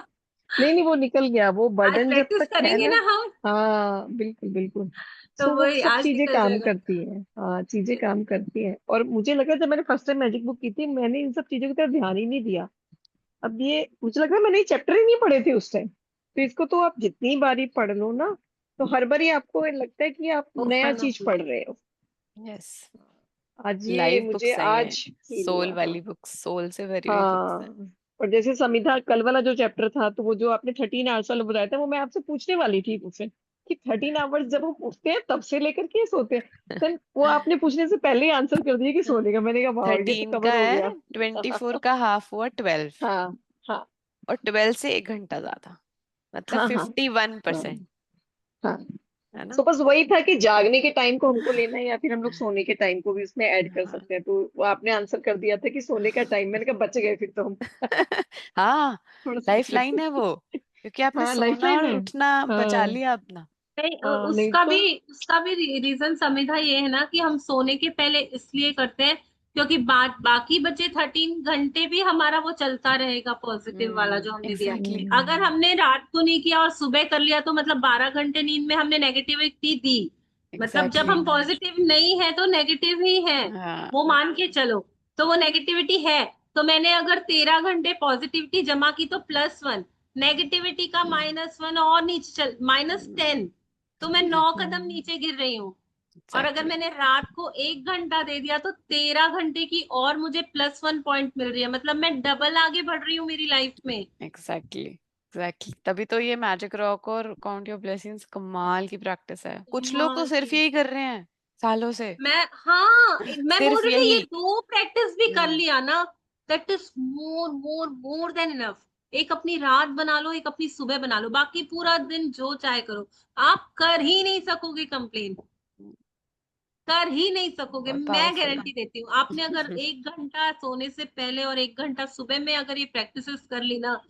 नहीं नहीं वो निकल गया, वो आज बर्डन जब प्रैक्टिस तक है करेंगे ना। ना हम, हाँ बिल्कुल बिल्कुल। तो सो वो वही सब आज चीजें निकल काम जाएगा। करती हैं, हाँ चीजें काम करती हैं। और मुझे लगा जब मैंने फर्स्ट टाइम मैजिक बुक की थी, मैंने इन सब चीजों की तरफ ध्यान ही नहीं दिया। अब ये मुझे लगा मैंने ये चैप्टर ही नहीं पढ़े थे उस टाइम। तो इसको तो आप जितनी बारी पढ़ लो ना, तो हर बारी आपको लगता है कि आप नया ओपन चीज अप। पढ़ रहे हो। यस, आज ये लाइव मुझे बुक्स है ये, आज फील सोल हुआ। हाँ वाली बुक्स, सोल से भरी हुई बुक्स है। हाँ। और जैसे समिधा कल वाला जो चैप्टर था, तो वो जो आपने 13 आवर्स वाला बताया था, वो मैं आपसे पूछने वाली थी उससे कि 13 आवर्स जब हम उठते हैं तब से लेकर के सोते हैं। देन वो आपने पूछने से पहले ही आंसर कर दिया कि सोने का। मैंने कहा वाह, ये तो 13 का कवर हो गया। है, 24 का हाफ हुआ 12, हाँ हाँ और 12 से 1 घंटा ज्यादा, मतलब हाँ हाँ 51%, हाँ हाँ। है सो ना। बस वही था कि जागने के टाइम को हमको लेना है, या फिर हम लोग सोने के टाइम को भी उसमें ऐड कर हाँ। सकते हैं। तो वो आपने आंसर कर दिया था कि सोने का टाइम। मैंने कहा बच गए फिर तो हम। हाँ, थोड़ा लाइफ सा। लाइन है वो, क्योंकि आपने हाँ लाइफ सोना लाइन और है। उठना बचा हाँ लिया अपना। नहीं, हाँ नहीं उसका तो। भी उसका भी रीजन समिधा ये है ना, कि हम सोने के पहले इसलिए करते हैं क्योंकि बाकी बचे 13 घंटे भी हमारा वो चलता रहेगा, पॉजिटिव वाला जो हमने दिया है। एग्जैक्टली। अगर हमने रात को नहीं किया और सुबह कर लिया, तो मतलब 12 घंटे नींद में हमने नेगेटिविटी दी। मतलब जब एग्जैक्टली। हम पॉजिटिव नहीं है तो नेगेटिव ही है, हाँ। वो मान के चलो, तो वो नेगेटिविटी है। तो मैंने अगर 13 घंटे पॉजिटिविटी जमा की तो +1, नेगेटिविटी का -1 और नीचे चल -10, तो मैं 9 कदम नीचे गिर रही हूँ। और अगर एग्जैक्टली मैंने रात को 1 घंटा दे दिया तो 13 घंटे की और मुझे +1 पॉइंट मिल रही है, मतलब मैं डबल आगे बढ़ रही हूँ मेरी लाइफ में। एग्जैक्टली तभी तो ये मैजिक रॉक और काउंट योर ब्लेसिंग्स कमाल की प्रैक्टिस है। कुछ लोग तो कमाल सिर्फ की। यही कर रहे हैं सालों से, मैं बोल सिर्फ रही हूँ ना, ये यही। 2 प्रैक्टिस भी कर हम्म लिया ना, that is more more more than enough. एक अपनी रात बना लो, एक अपनी सुबह बना लो, बाकी पूरा दिन जो चाहे करो, आप कर ही नहीं सकोगे कंप्लेन, कर ही नहीं सकोगे, बहुत मैं पावरफुल गारंटी देती हूँ। आपने अगर 1 घंटा सोने से पहले और 1 घंटा सुबह में अगर ये प्रैक्टिसेस कर ली ना,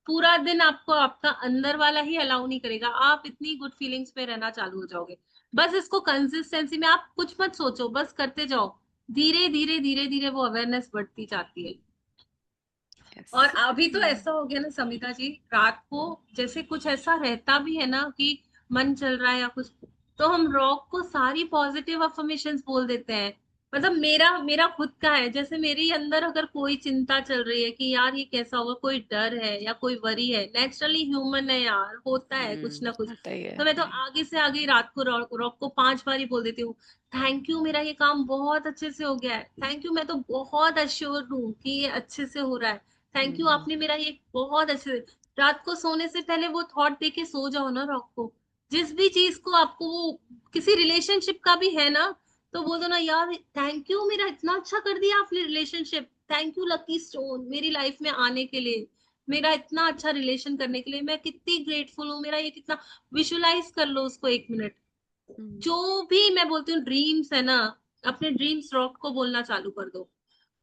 पूरा दिन आपको आपका अंदर वाला ही अलाउ नहीं करेगा, आप इतनी गुड फीलिंग्स में रहना चालू हो जाओगे। बस इसको कंसिस्टेंसी में आप कुछ मत सोचो, बस करते जाओ, धीरे धीरे धीरे धीरे वो अवेयरनेस बढ़ती जाती है। यस। और अभी तो ऐसा हो गया ना समिता जी, रात को जैसे कुछ ऐसा रहता भी है ना कि मन चल रहा है या कुछ, तो हम रॉक को सारी पॉजिटिव अफर्मेशंस बोल देते हैं। मतलब मेरा मेरा खुद का है, जैसे मेरे अंदर अगर कोई चिंता चल रही है कि यार ये कैसा होगा, कोई डर है या कोई वरी है, नेचुरली ह्यूमन है यार, होता है कुछ ना कुछ, होता ही है। तो मैं तो आगे से आगे रात को रॉक को 5 बार ही बोल देती हूँ, थैंक यू, मेरा ये काम बहुत अच्छे से हो गया है, थैंक यू, मैं तो बहुत अश्योर्ड हूँ कि ये अच्छे से हो रहा है, थैंक यू, हम्म आपने मेरा ये बहुत अच्छे। रात को सोने से पहले वो थॉट दे के सो जाओ ना रॉक को, जिस भी चीज को आपको वो, किसी रिलेशनशिप का भी है ना, तो बोल दो ना यार, थैंक यू, मेरा इतना अच्छा कर दिया आपने relationship, thank you lucky stone मेरी लाइफ में आने के लिए, मेरा इतना अच्छा रिलेशन करने के लिए मैं कितनी ग्रेटफुल हूँ, मेरा ये कितना, विजुलाइज कर लो उसको 1 मिनट। हम्म जो भी मैं बोलती हूँ ड्रीम्स है ना, अपने ड्रीम्स रॉक को बोलना चालू कर दो।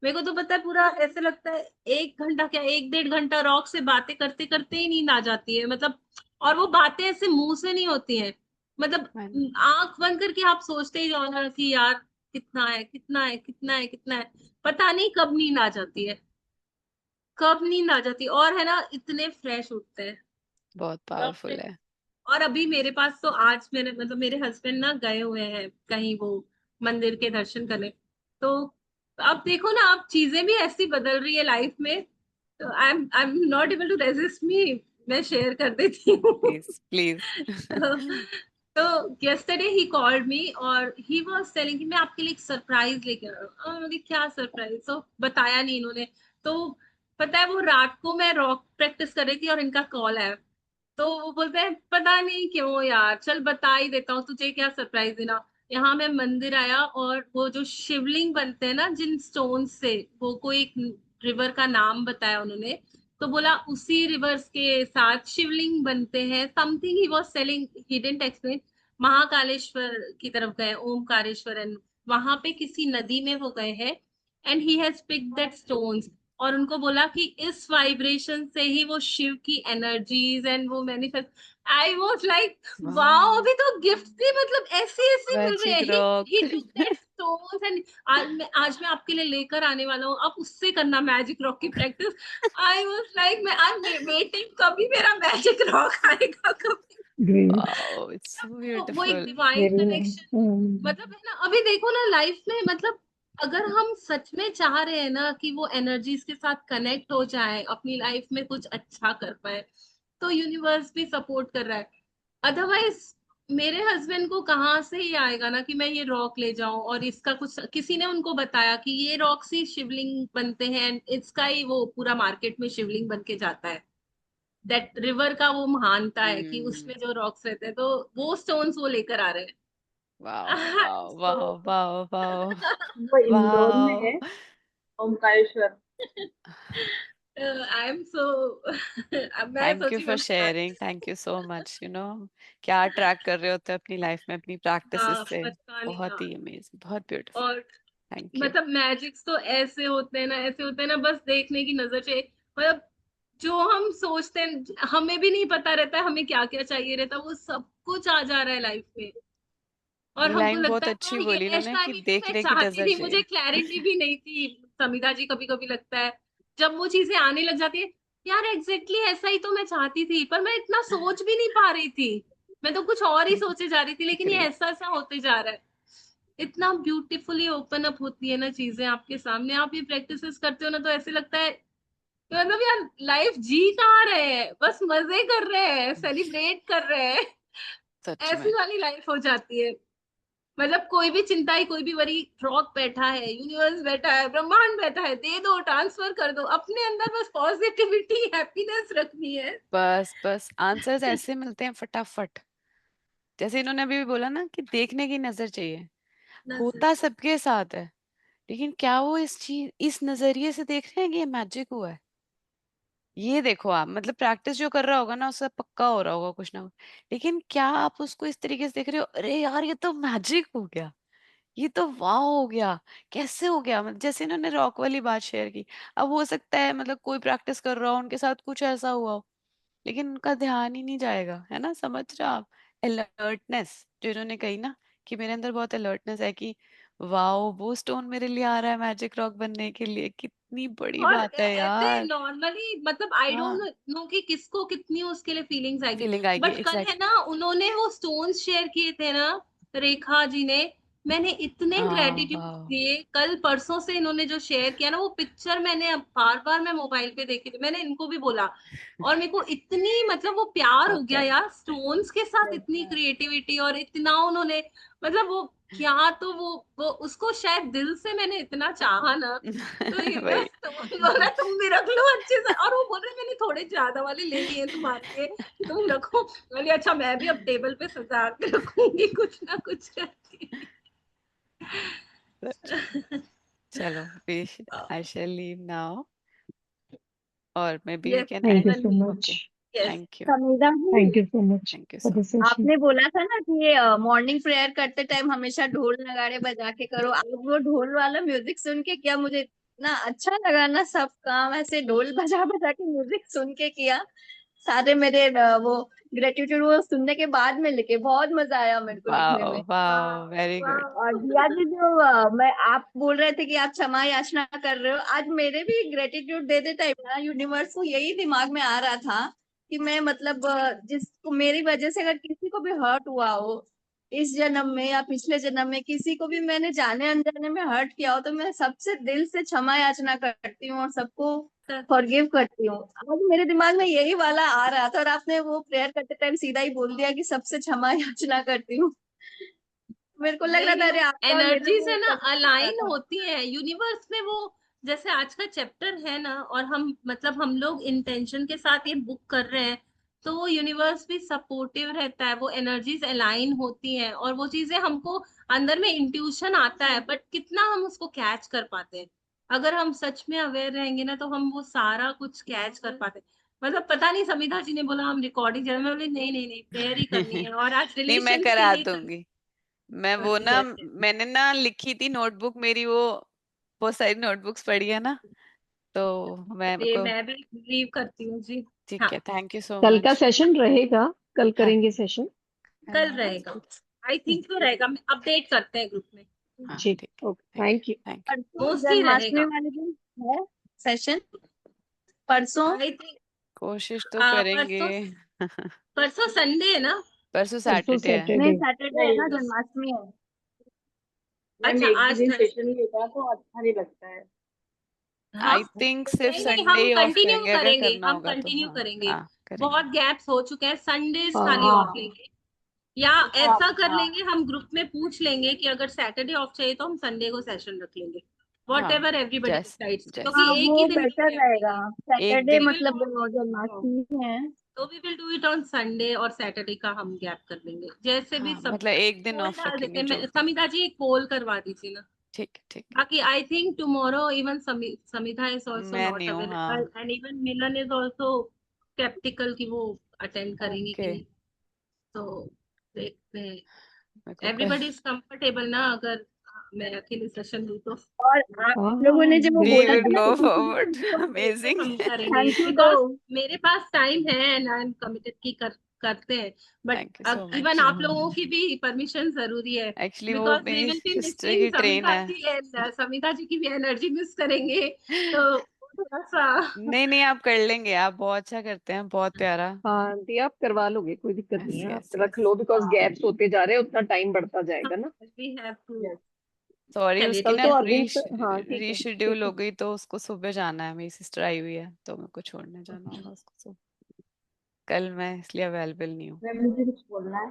मेरे को तो पता है, पूरा ऐसे लगता है 1 घंटा क्या 1 1.5 घंटा रॉक से बातें करते करते ही नींद आ जाती है, मतलब। और वो बातें ऐसे मुंह से नहीं होती हैं, मतलब मैंने आंख बंद करके आप सोचते ही जाओ ना कि यार कितना है, कितना है, कितना है, कितना है, पता नहीं कब नींद आ जाती है, कब नींद आ जाती है, और है ना इतने फ्रेश उठते हैं। बहुत पावरफुल है। और अभी मेरे पास तो आज मेरे मतलब मेरे हस्बैंड ना गए हुए हैं कहीं वो मंदिर के दर्शन करने, तो अब देखो ना, अब चीजें भी ऐसी बदल रही है लाइफ में, तो I am not able to resist me, मैं शेयर कर देती हूँ। प्लीज प्लीज तो yesterday he called me और he was telling कि मैं आपके लिए एक सरप्राइज लेके आ रहा हूँ। मैंने क्या सरप्राइज, तो बताया नहीं इन्होंने। तो पता है, वो रात को मैं रॉक प्रैक्टिस कर रही थी और इनका कॉल आया, तो वो बोलते हैं पता नहीं क्यों यार, चल बता ही देता हूँ तुझे, क्या सरप्राइज देना। यहाँ मैं मंदिर आया और वो जो शिवलिंग बनते हैं ना जिन स्टोन से, वो कोई एक रिवर का नाम बताया उन्होंने, तो बोला उसी रिवर्स के साथ शिवलिंग बनते हैं, something he was selling, he didn't explain. Mahakaleshwar की तरफ गए, ओमकारेश्वर, एंड वहां पे किसी नदी में वो गए हैं, and he has picked that stones, और उनको बोला कि इस वाइब्रेशन से ही वो शिव की एनर्जीज एंड वो manifest. I was like wow, वाह अभी तो गिफ्ट भी मतलब ऐसे ऐसे मिल रहे मैजिक हैं। He rock took that stones and आज मैं आपके लिए लेकर आने वाला हूँ, आप उससे करना मैजिक रॉक की प्रैक्टिस। आई वाज लाइक मैं आई एम वेटिंग, कभी मेरा मैजिक रॉक आएगा, कभी। ग्रेट। वाओ इट्स सो वो एक beautiful. Divine very connection, nice. मतलब है ना, अभी देखो ना लाइफ में, मतलब अगर हम सच में चाह रहे हैं ना कि वो एनर्जीज के साथ कनेक्ट हो जाए, अपनी लाइफ में कुछ अच्छा कर पाए, तो यूनिवर्स भी सपोर्ट कर रहा है। अदरवाइज मेरे हस्बैंड को कहाँ से ही आएगा ना कि मैं ये रॉक ले जाऊं, और इसका कुछ किसी ने उनको बताया कि ये रॉक से शिवलिंग बनते हैं, and इसका ही वो पूरा मार्केट में शिवलिंग बन के जाता है। दैट रिवर का वो महानता है कि उसमें जो रॉक्स रहते हैं, तो वो स्टोन्स वो लेकर आ रहे वाओ हैं। वाओ वाओ वाओ वाओ वो इंदौर में वाओ। है, ओमकारेश्वर। आई एम सो मैं थैंक यू सोची फॉर मैं बता sharing, thank you so much. क्या ट्रैक कर रहे होते हैं अपनी लाइफ में अपनी प्रैक्टिसेस हाँ, से। पता नहीं बहुत हाँ। ही अमेजिंग, बहुत ब्यूटीफुल। और थैंक यू। मतलब मैजिक्स तो ऐसे होते हैं ना, ऐसे होते हैं ना, बस देखने की नजर से, मतलब जो हम सोचते हैं हमें भी नहीं पता रहता है हमें क्या क्या चाहिए रहता है, वो सब कुछ आ जा रहा है लाइफ में। और ये हमको लाइन लगता बहुत है हाँ अच्छी ये बोली इन्होंने ऐसा कि ही तो मैं देखने की चाहती नजर थी, से। मुझे क्लैरिटी भी नहीं थी। समिता जी, कभी कभी लगता है जब वो चीजें आने लग जाती है, यार एग्जैक्टली ऐसा ही तो मैं चाहती थी, पर मैं इतना सोच भी नहीं पा रही थी, मैं तो कुछ और ही सोचे जा रही थी, लेकिन ये ग्रेट। ऐसा ऐसा होते जा रहा है। इतना ब्यूटीफुली ओपन अप होती है ना चीजें आपके सामने। आप ये प्रैक्टिसेस करते हो ना तो ऐसे लगता है कि मतलब यार लाइफ जी कहाँ रहे हैं, बस मजे कर रहे हैं, सेलिब्रेट कर रहे हैं। सच में। ऐसी वाली लाइफ हो जाती है। मतलब कोई भी चिंता ही, कोई भी वरी, रॉक बैठा है, यूनिवर्स बैठा है, ब्रह्मांड बैठा है, दे दो, ट्रांसफर कर दो अपने अंदर, बस पॉजिटिविटी हैप्पीनेस रखनी है। बस बस आंसर्स ऐसे मिलते हैं फटाफट। जैसे इन्होंने अभी भी बोला ना कि देखने की नजर चाहिए। होता सबके साथ है, लेकिन क्या वो इस नजरिए से देख रहे हैं कि ये मैजिक हुआ है? ये देखो आप, मतलब प्रैक्टिस जो कर रहा होगा ना उससे पक्का हो रहा होगा कुछ ना कुछ। लेकिन क्या आप उसको इस तरीके से देख रहे हो, अरे यार ये तो मैजिक हो गया, ये तो वाह हो गया, कैसे हो गया? मतलब जैसे इन्होंने रॉक वाली बात शेयर की। अब हो सकता है मतलब कोई प्रैक्टिस कर रहा हो, उनके साथ कुछ ऐसा हुआ हो, लेकिन उनका ध्यान ही नहीं जाएगा, है ना? समझ रहे हो आप? अलर्टनेस जो इन्होंने कही ना, कि मेरे अंदर बहुत अलर्टनेस है कि वाओ वो स्टोन मेरे लिए आ रहा है मैजिक रॉक बनने के लिए, कितनी बड़ी और बात है ऐसे यार। नॉर्मली, मतलब आई हाँ, डोंट नो कि किसको कितनी उसके लिए फीलिंग्स आएगी। फीलिंग आएगी, बट कल है एग्जैक्टली। ना, उन्होंने वो स्टोन्स शेयर किए थे ना, रेखा जी ने, मैंने इतने हाँ ग्रेटिट्यूड वाओ। दिए। कल परसों से इन्होंने जो शेयर किया ना वो पिक्चर, मैंने अब बार बार मैं मोबाइल पे देखी थी, मैंने इनको भी बोला, और मेरे को इतनी मतलब वो प्यार हो बहुत गया प्यारी। यार स्टोन्स के साथ, इतनी क्रिएटिविटी, और इतना उन्होंने, मतलब वो क्या, तो वो उसको शायद दिल से मैंने इतना चाहा ना, तो ये वही। बस तुम बोला तुम भी रख लो अच्छे से। और वो बोल रहे मैंने थोड़े ज्यादा वाले ले लिए हैं तुम्हारे लिए, तुम रखो। बोली अच्छा, मैं भी अब टेबल पे सजा के रखूंगी कुछ ना कुछ करके। सच में। चलो, आई शैल लीव नाउ, और may be we yes, can thank you and. So leave. Okay, much. Yes. Thank you, Samira ji, thank you so much thank you for so the session. आपने बोला था ना कि ये मॉर्निंग प्रेयर करते टाइम हमेशा ढोल नगाड़े बजा के करो। आज वो ढोल वाला म्यूजिक सुन के क्या मुझे इतना अच्छा लगा ना, सब काम ऐसे ढोल बजा बजा के म्यूजिक सुन के किया। सारे मेरे वो ग्रेटिट्यूड वो सुनने के बाद में लिखे, बहुत मजा आया मेरे को लिखने वाओ में। Wow, very good. और दिया जी जो मैं आप बोल रहे थे कि आप क्षमा याचना कर रहे हो, आज मेरे भी ग्रेटिट्यूड दे देता है ना यूनिवर्स को, यही दिमाग में आ रहा था कि मैं मतलब जिसको मेरी वजह से अगर किसी को भी हर्ट हुआ हो इस जन्म में या पिछले जन्म में, किसी को भी मैंने जाने अनजाने में हर्ट किया हो, तो मैं सबसे दिल से क्षमा याचना करती हूँ और सबको फॉरगिव करती हूँ। आज मेरे दिमाग में यही वाला आ रहा था और आपने वो प्रेयर करते टाइम सीधा ही बोल दिया कि सबसे क्षमा याचना करती हूँ। मेरे को लग रहा था अरे आपका और मेरा एनर्जी वो से ना कनेक्ट हो रहा अलाइन था। होती है यूनिवर्स में वो। जैसे आज का चैप्टर है ना, और हम मतलब हम लोग इंटेंशन के साथ ये बुक कर रहे हैं, तो वो यूनिवर्स भी सपोर्टिव रहता है, वो एनर्जीज अलाइन होती हैं, और वो चीजें हमको अंदर में इंट्यूशन आता है, बट कितना हम उसको कैच कर पाते हैं। अगर हम सच में अवेयर रहेंगे ना तो हम वो सारा कुछ कैच कर पाते हैं। मतलब पता नहीं, समिधा जी ने बोला हम रिकॉर्डिंग मैं बोली नहीं नहीं नहीं, प्रेयर ही करनी है, और आज नहीं, मैं रिलेशंस के करा लिए दूंगी। मैं वो अच्छा ना, अच्छा। मैंने ना लिखी थी नोटबुक मेरी, वो बहुत सारी नोटबुक्स पढ़ी है ना, तो मैं ये को। मैं भी लीव करती हूँ जी। ठीक हाँ, है, थैंक यू सो कल का मच। सेशन रहेगा, कल हाँ, करेंगे सेशन। कल हाँ रहेगा। आई थिंक तो रहेगा, अपडेट करते हैं ग्रुप में। हाँ, जी, ठीक ओके, है, thank thank you. You, thank परसों मोस्टली जन्माष्टमी रहेगा। वाले दिन है सेशन, परसों। I think you. कोशिश तो करेंगे। परसों, परसों संडे है ना। परसों परसों सैटरडे है। नहीं, सैटरडे। सैटरडे है ना, जन्माष्टमी है। अच्छा, एक भी आज दिन थर्सडे। सेशन नहीं होता तो अच्छा नहीं लगता है। हाँ, आई थिंक सिर्फ नहीं नहीं, संडे हम ही ऑफ कंटिन्यू करेंगे, अगर करेंगे, करना हम होगा तो। कंटिन्यू हाँ करेंगे। हाँ, करेंगे। बहुत गैप्स हो चुके हैं, संडेज खाली ऑफ हाँ, लेंगे। या हाँ ऐसा कर हाँ लेंगे, हम ग्रुप में पूछ लेंगे कि अगर सैटरडे ऑफ चाहिए तो हम संडे को सेशन रख लेंगे। वॉट हाँ, एवर एवरीबडी जैस डिसाइड्स, जैसे क्योंकि हाँ, एक ही वो दिन की बेटर गैप रहेगा। लेंगे। एक सैटरडे वी दिन। विल मतलब डू इट जन्माष्टमी है। तो we will do it on Sunday, और सैटरडे का हम गैप कर लेंगे, जैसे भी हाँ, सब। मतलब एक दिन पोल ऑफ डाल देते रखेंगे हैं, जो भी। समिता जी एक पोल करवा दीजिए ना। ठीक है, ठीक है। बाकी I think tomorrow even Samidha is also मैं नहीं नॉट हूँ, अवेलेबल, हाँ। And even Milan is also skeptical कि वो अटेंड करेंगे कि ओके, नहीं। तो देखते हैं, मेरे को एवरीबडी इज कंफर्टेबल ना, अगर मैं अकेले सेशन दूँ तो। और आप लोगों हाँ, ने जो वो वी बोला विल था ना गो कि फॉरवर्ड। अमेजिंग। हम करेंगे, थैंक यू दो। बिकॉज मेरे पास टाइम है एंड आई एम कमिटेड की करते हैं। But thank you so even much. आप लोगों की भी परमिशन जरूरी है, एक्चुअली वो बिकॉज वी मेरी विल बी सिस्टर मिसिंग की ट्रेन समिता है। जी, एंड समिता जी की भी एनर्जी मिस करेंगे। तो थोड़ा सा। नहीं नहीं, आप कर लेंगे, आप बहुत अच्छा करते हैं, बहुत प्यारा। हाँ दी, आप करवा लोगे, कोई दिक्कत यस नहीं है, आप यस रख यस। लो, बिकॉज हाँ, गैप्स होते जा रहे हैं उतना टाइम बढ़ता जाएगा ना। We have to. Yes. Sorry, चलिए उसकी कल ठीक ना तो है। अरविंद सर, हाँ ठीक है रीशेड्यूल ठीक हो है। गई, तो उसको सुबह जाना है, मेरी सिस्टर आई हुई है, तो मेरे को छोड़ने जाना होगा उसको सुबह। कल मैं इसलिए अवेलेबल नहीं हूँ। मैम मुझे कुछ बोलना है।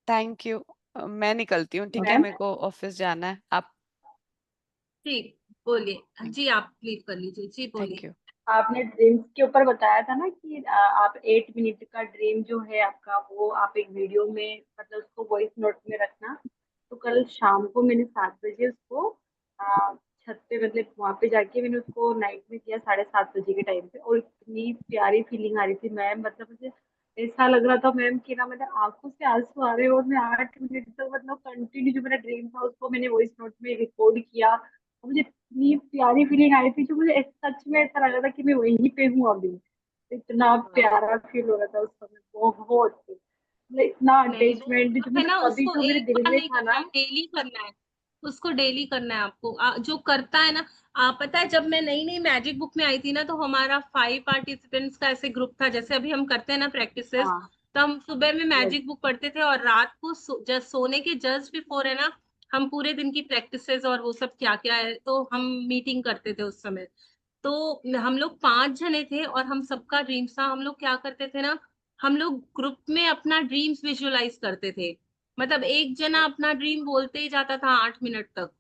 Thank you. मैं निकलती हूँ, ठीक है, मैम मेरे को ऑफिस जाना है। आप। ठीक, बोलिए जी, आप लीव कर लीजिए जी, थैंक बोलिए। यू। आपने ड्रीम्स के ऊपर बताया था ना कि आप 8 मिनट का ड्रीम जो है आपका वो आप एक वीडियो में मतलब उसको वॉइस नोट में रखना। तो कल शाम को मैंने 7 बजे उसको छत पे मतलब वहां पे जाके मैंने उसको नाइट में किया 7:30 बजे के टाइम पे, और इतनी प्यारी फीलिंग आ रही थी मैम, मतलब मुझे ऐसा लग रहा था मैम कि ना मेरे आंखों से आंसू आ रहे हैं, और मैं 8 मिनट तक मतलब कंटिन्यू जो मेरा ड्रीम था उसको मैंने वॉइस नोट में रिकॉर्ड किया। और मुझे इतनी प्यारी फीलिंग आई थी, जो मुझे सच में ऐसा लग रहा था कि मैं वहीं पे हूँ अभी। इतना प्यारा फील हो रहा था उस समय, बहुत मतलब इतना नहीं वो अटैचमेंट जो है मतलब ना, कभी उसको जो मेरे एक दिल बार में नहीं था करना ना। है, डेली करना है। उसको डेली करना है आपको। जो करता है ना, पता है जब मैं नई नई मैजिक बुक में आई थी ना, तो हमारा 5 पार्टिसिपेंट्स का ऐसे ग्रुप था, जैसे अभी हम करते हैं ना प्रैक्टिसेस। हाँ। तो हम सुबह में यस। मैजिक बुक पढ़ते थे, और रात को सोने के जस्ट बिफोर है ना, हम पूरे दिन की प्रैक्टिसेस और वो सब क्या क्या है, तो हम मीटिंग करते थे उस समय। तो हम लोग 5 जने थे, और हम सबका ड्रीम्स था, हम लोग क्या करते थे ना, हम लोग ग्रुप में अपना ड्रीम्स विजुअलाइज करते थे। मतलब एक जना अपना ड्रीम बोलते ही जाता था 8 मिनट तक,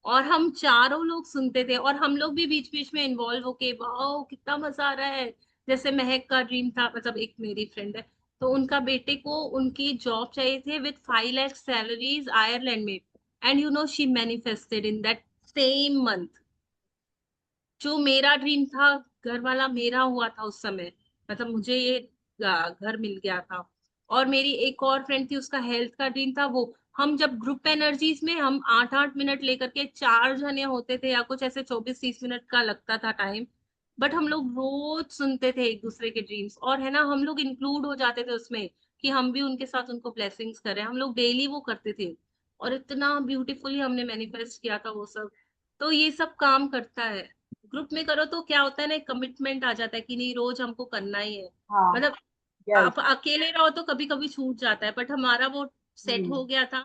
और हम चारों लोग सुनते थे, और हम लोग भी बीच बीच में इन्वॉल्व होके, वाह कितना मजा आ रहा है। जैसे महक का ड्रीम था, मतलब एक मेरी फ्रेंड है, तो उनका बेटे को उनकी जॉब चाहिए थे विद 5 लाख सैलरीज आयरलैंड में। And you know she manifested in that same month. जो मेरा ड्रीम था, घर वाला मेरा हुआ था उस समय, मतलब मुझे ये घर मिल गया था। और मेरी एक और फ्रेंड थी, उसका हेल्थ का ड्रीम था वो। हम जब ग्रुप एनर्जीज में हम 8-8 मिनट लेकर के 4 जने होते थे, या कुछ ऐसे 24-30 मिनट का लगता था टाइम, बट हम लोग रोज सुनते थे एक दूसरे के ड्रीम्स, और है ना हम लोग इंक्लूड हो जाते थे उसमें, कि हम भी उनके साथ उनको ब्लेसिंग्स करें। हम लोग डेली वो करते थे, और इतना ब्यूटीफुली हमने मैनिफेस्ट किया था वो सब। तो ये सब काम करता है। ग्रुप में करो तो क्या होता है ना, कमिटमेंट आ जाता है कि नहीं रोज हमको करना ही है। हाँ। मतलब यस। आप अकेले रहो तो कभी कभी छूट जाता है, बट हमारा वो सेट हो गया था।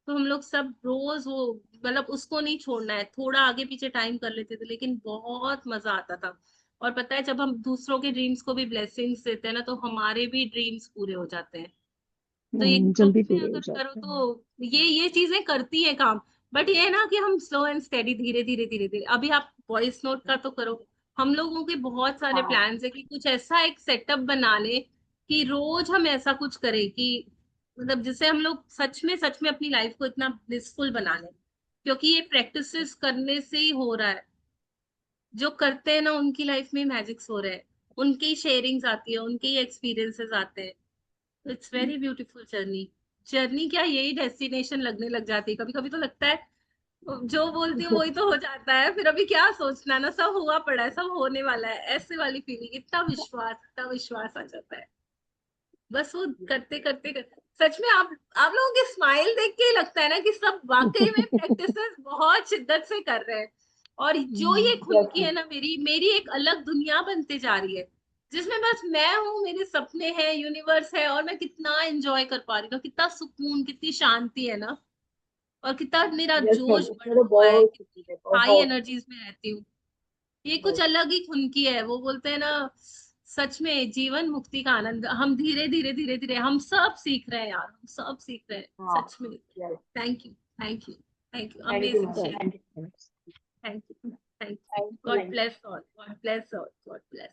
तो हम लोग सब रोज वो, मतलब उसको नहीं छोड़ना है, थोड़ा आगे पीछे टाइम कर लेते थे, लेकिन बहुत मजा आता था। और पता है जब हम दूसरों के ड्रीम्स को भी ब्लेसिंग्स देते हैं ना, तो हमारे भी ड्रीम्स पूरे हो जाते हैं। तो ये ग्रुप जल्दी में पूरे हो अगर करो जाते हैं। तो ये चीजें करती है काम। बट ये है ना कि हम स्लो एंड स्टेडी, धीरे धीरे धीरे धीरे, अभी आप वॉइस नोट का तो करो। हम लोगों के बहुत सारे हाँ। प्लान्स है कि कुछ ऐसा एक सेटअप बना ले, कि रोज हम ऐसा कुछ करें कि मतलब जिससे हम लोग सच में अपनी लाइफ को इतना ब्लिसफुल बना लें। क्योंकि ये प्रैक्टिसेस करने से ही हो रहा है। जो करते हैं ना उनकी लाइफ में मैजिक्स हो रहे हैं, उनकी ही शेयरिंग्स आती है, उनके ही एक्सपीरियंसेस आते हैं। It's very beautiful journey. Journey क्या, यही डेस्टिनेशन लगने लग जाती है। कभी कभी तो लगता है जो बोलती हूँ वही तो हो जाता है, फिर अभी क्या सोचना, ना सब हुआ पड़ा है, सब होने वाला है, ऐसे वाली फीलिंग, इतना विश्वास आ जाता है। बस वो करते करते सच में आप लोगों की स्माइल देख के ही लगता है ना कि सब वाकई में प्रैक्टिसेस बहुत शिद्दत से कर रहे हैं। और जो ये खुद यस। की है ना, मेरी एक अलग दुनिया बनते जा रही है, जिसमें बस मैं हूँ, मेरे सपने हैं, यूनिवर्स है, और मैं कितना एंजॉय कर पा रही हूँ, कितना सुकून, कितनी शांति है ना, और कितना मेरा यस मैम, जोश इसमें बढ़ा तो हुआ है, बहुत कितनी है, हाई बहुत। एनर्जीज में रहती हूँ। ये कुछ यस। अलग ही खुनकी है, वो बोलते हैं ना, सच में जीवन मुक्ति का आनंद हम धीरे धीरे धीरे धीरे हम सब सीख रहे हैं यार, हम सब सीख रहे हैं हाँ। सच में। Yes. Thank you, thank you, thank you, thank you amazing ma'am, share. Thank you. Thank you, thank you. Thank God you. Bless all, God bless all, God bless.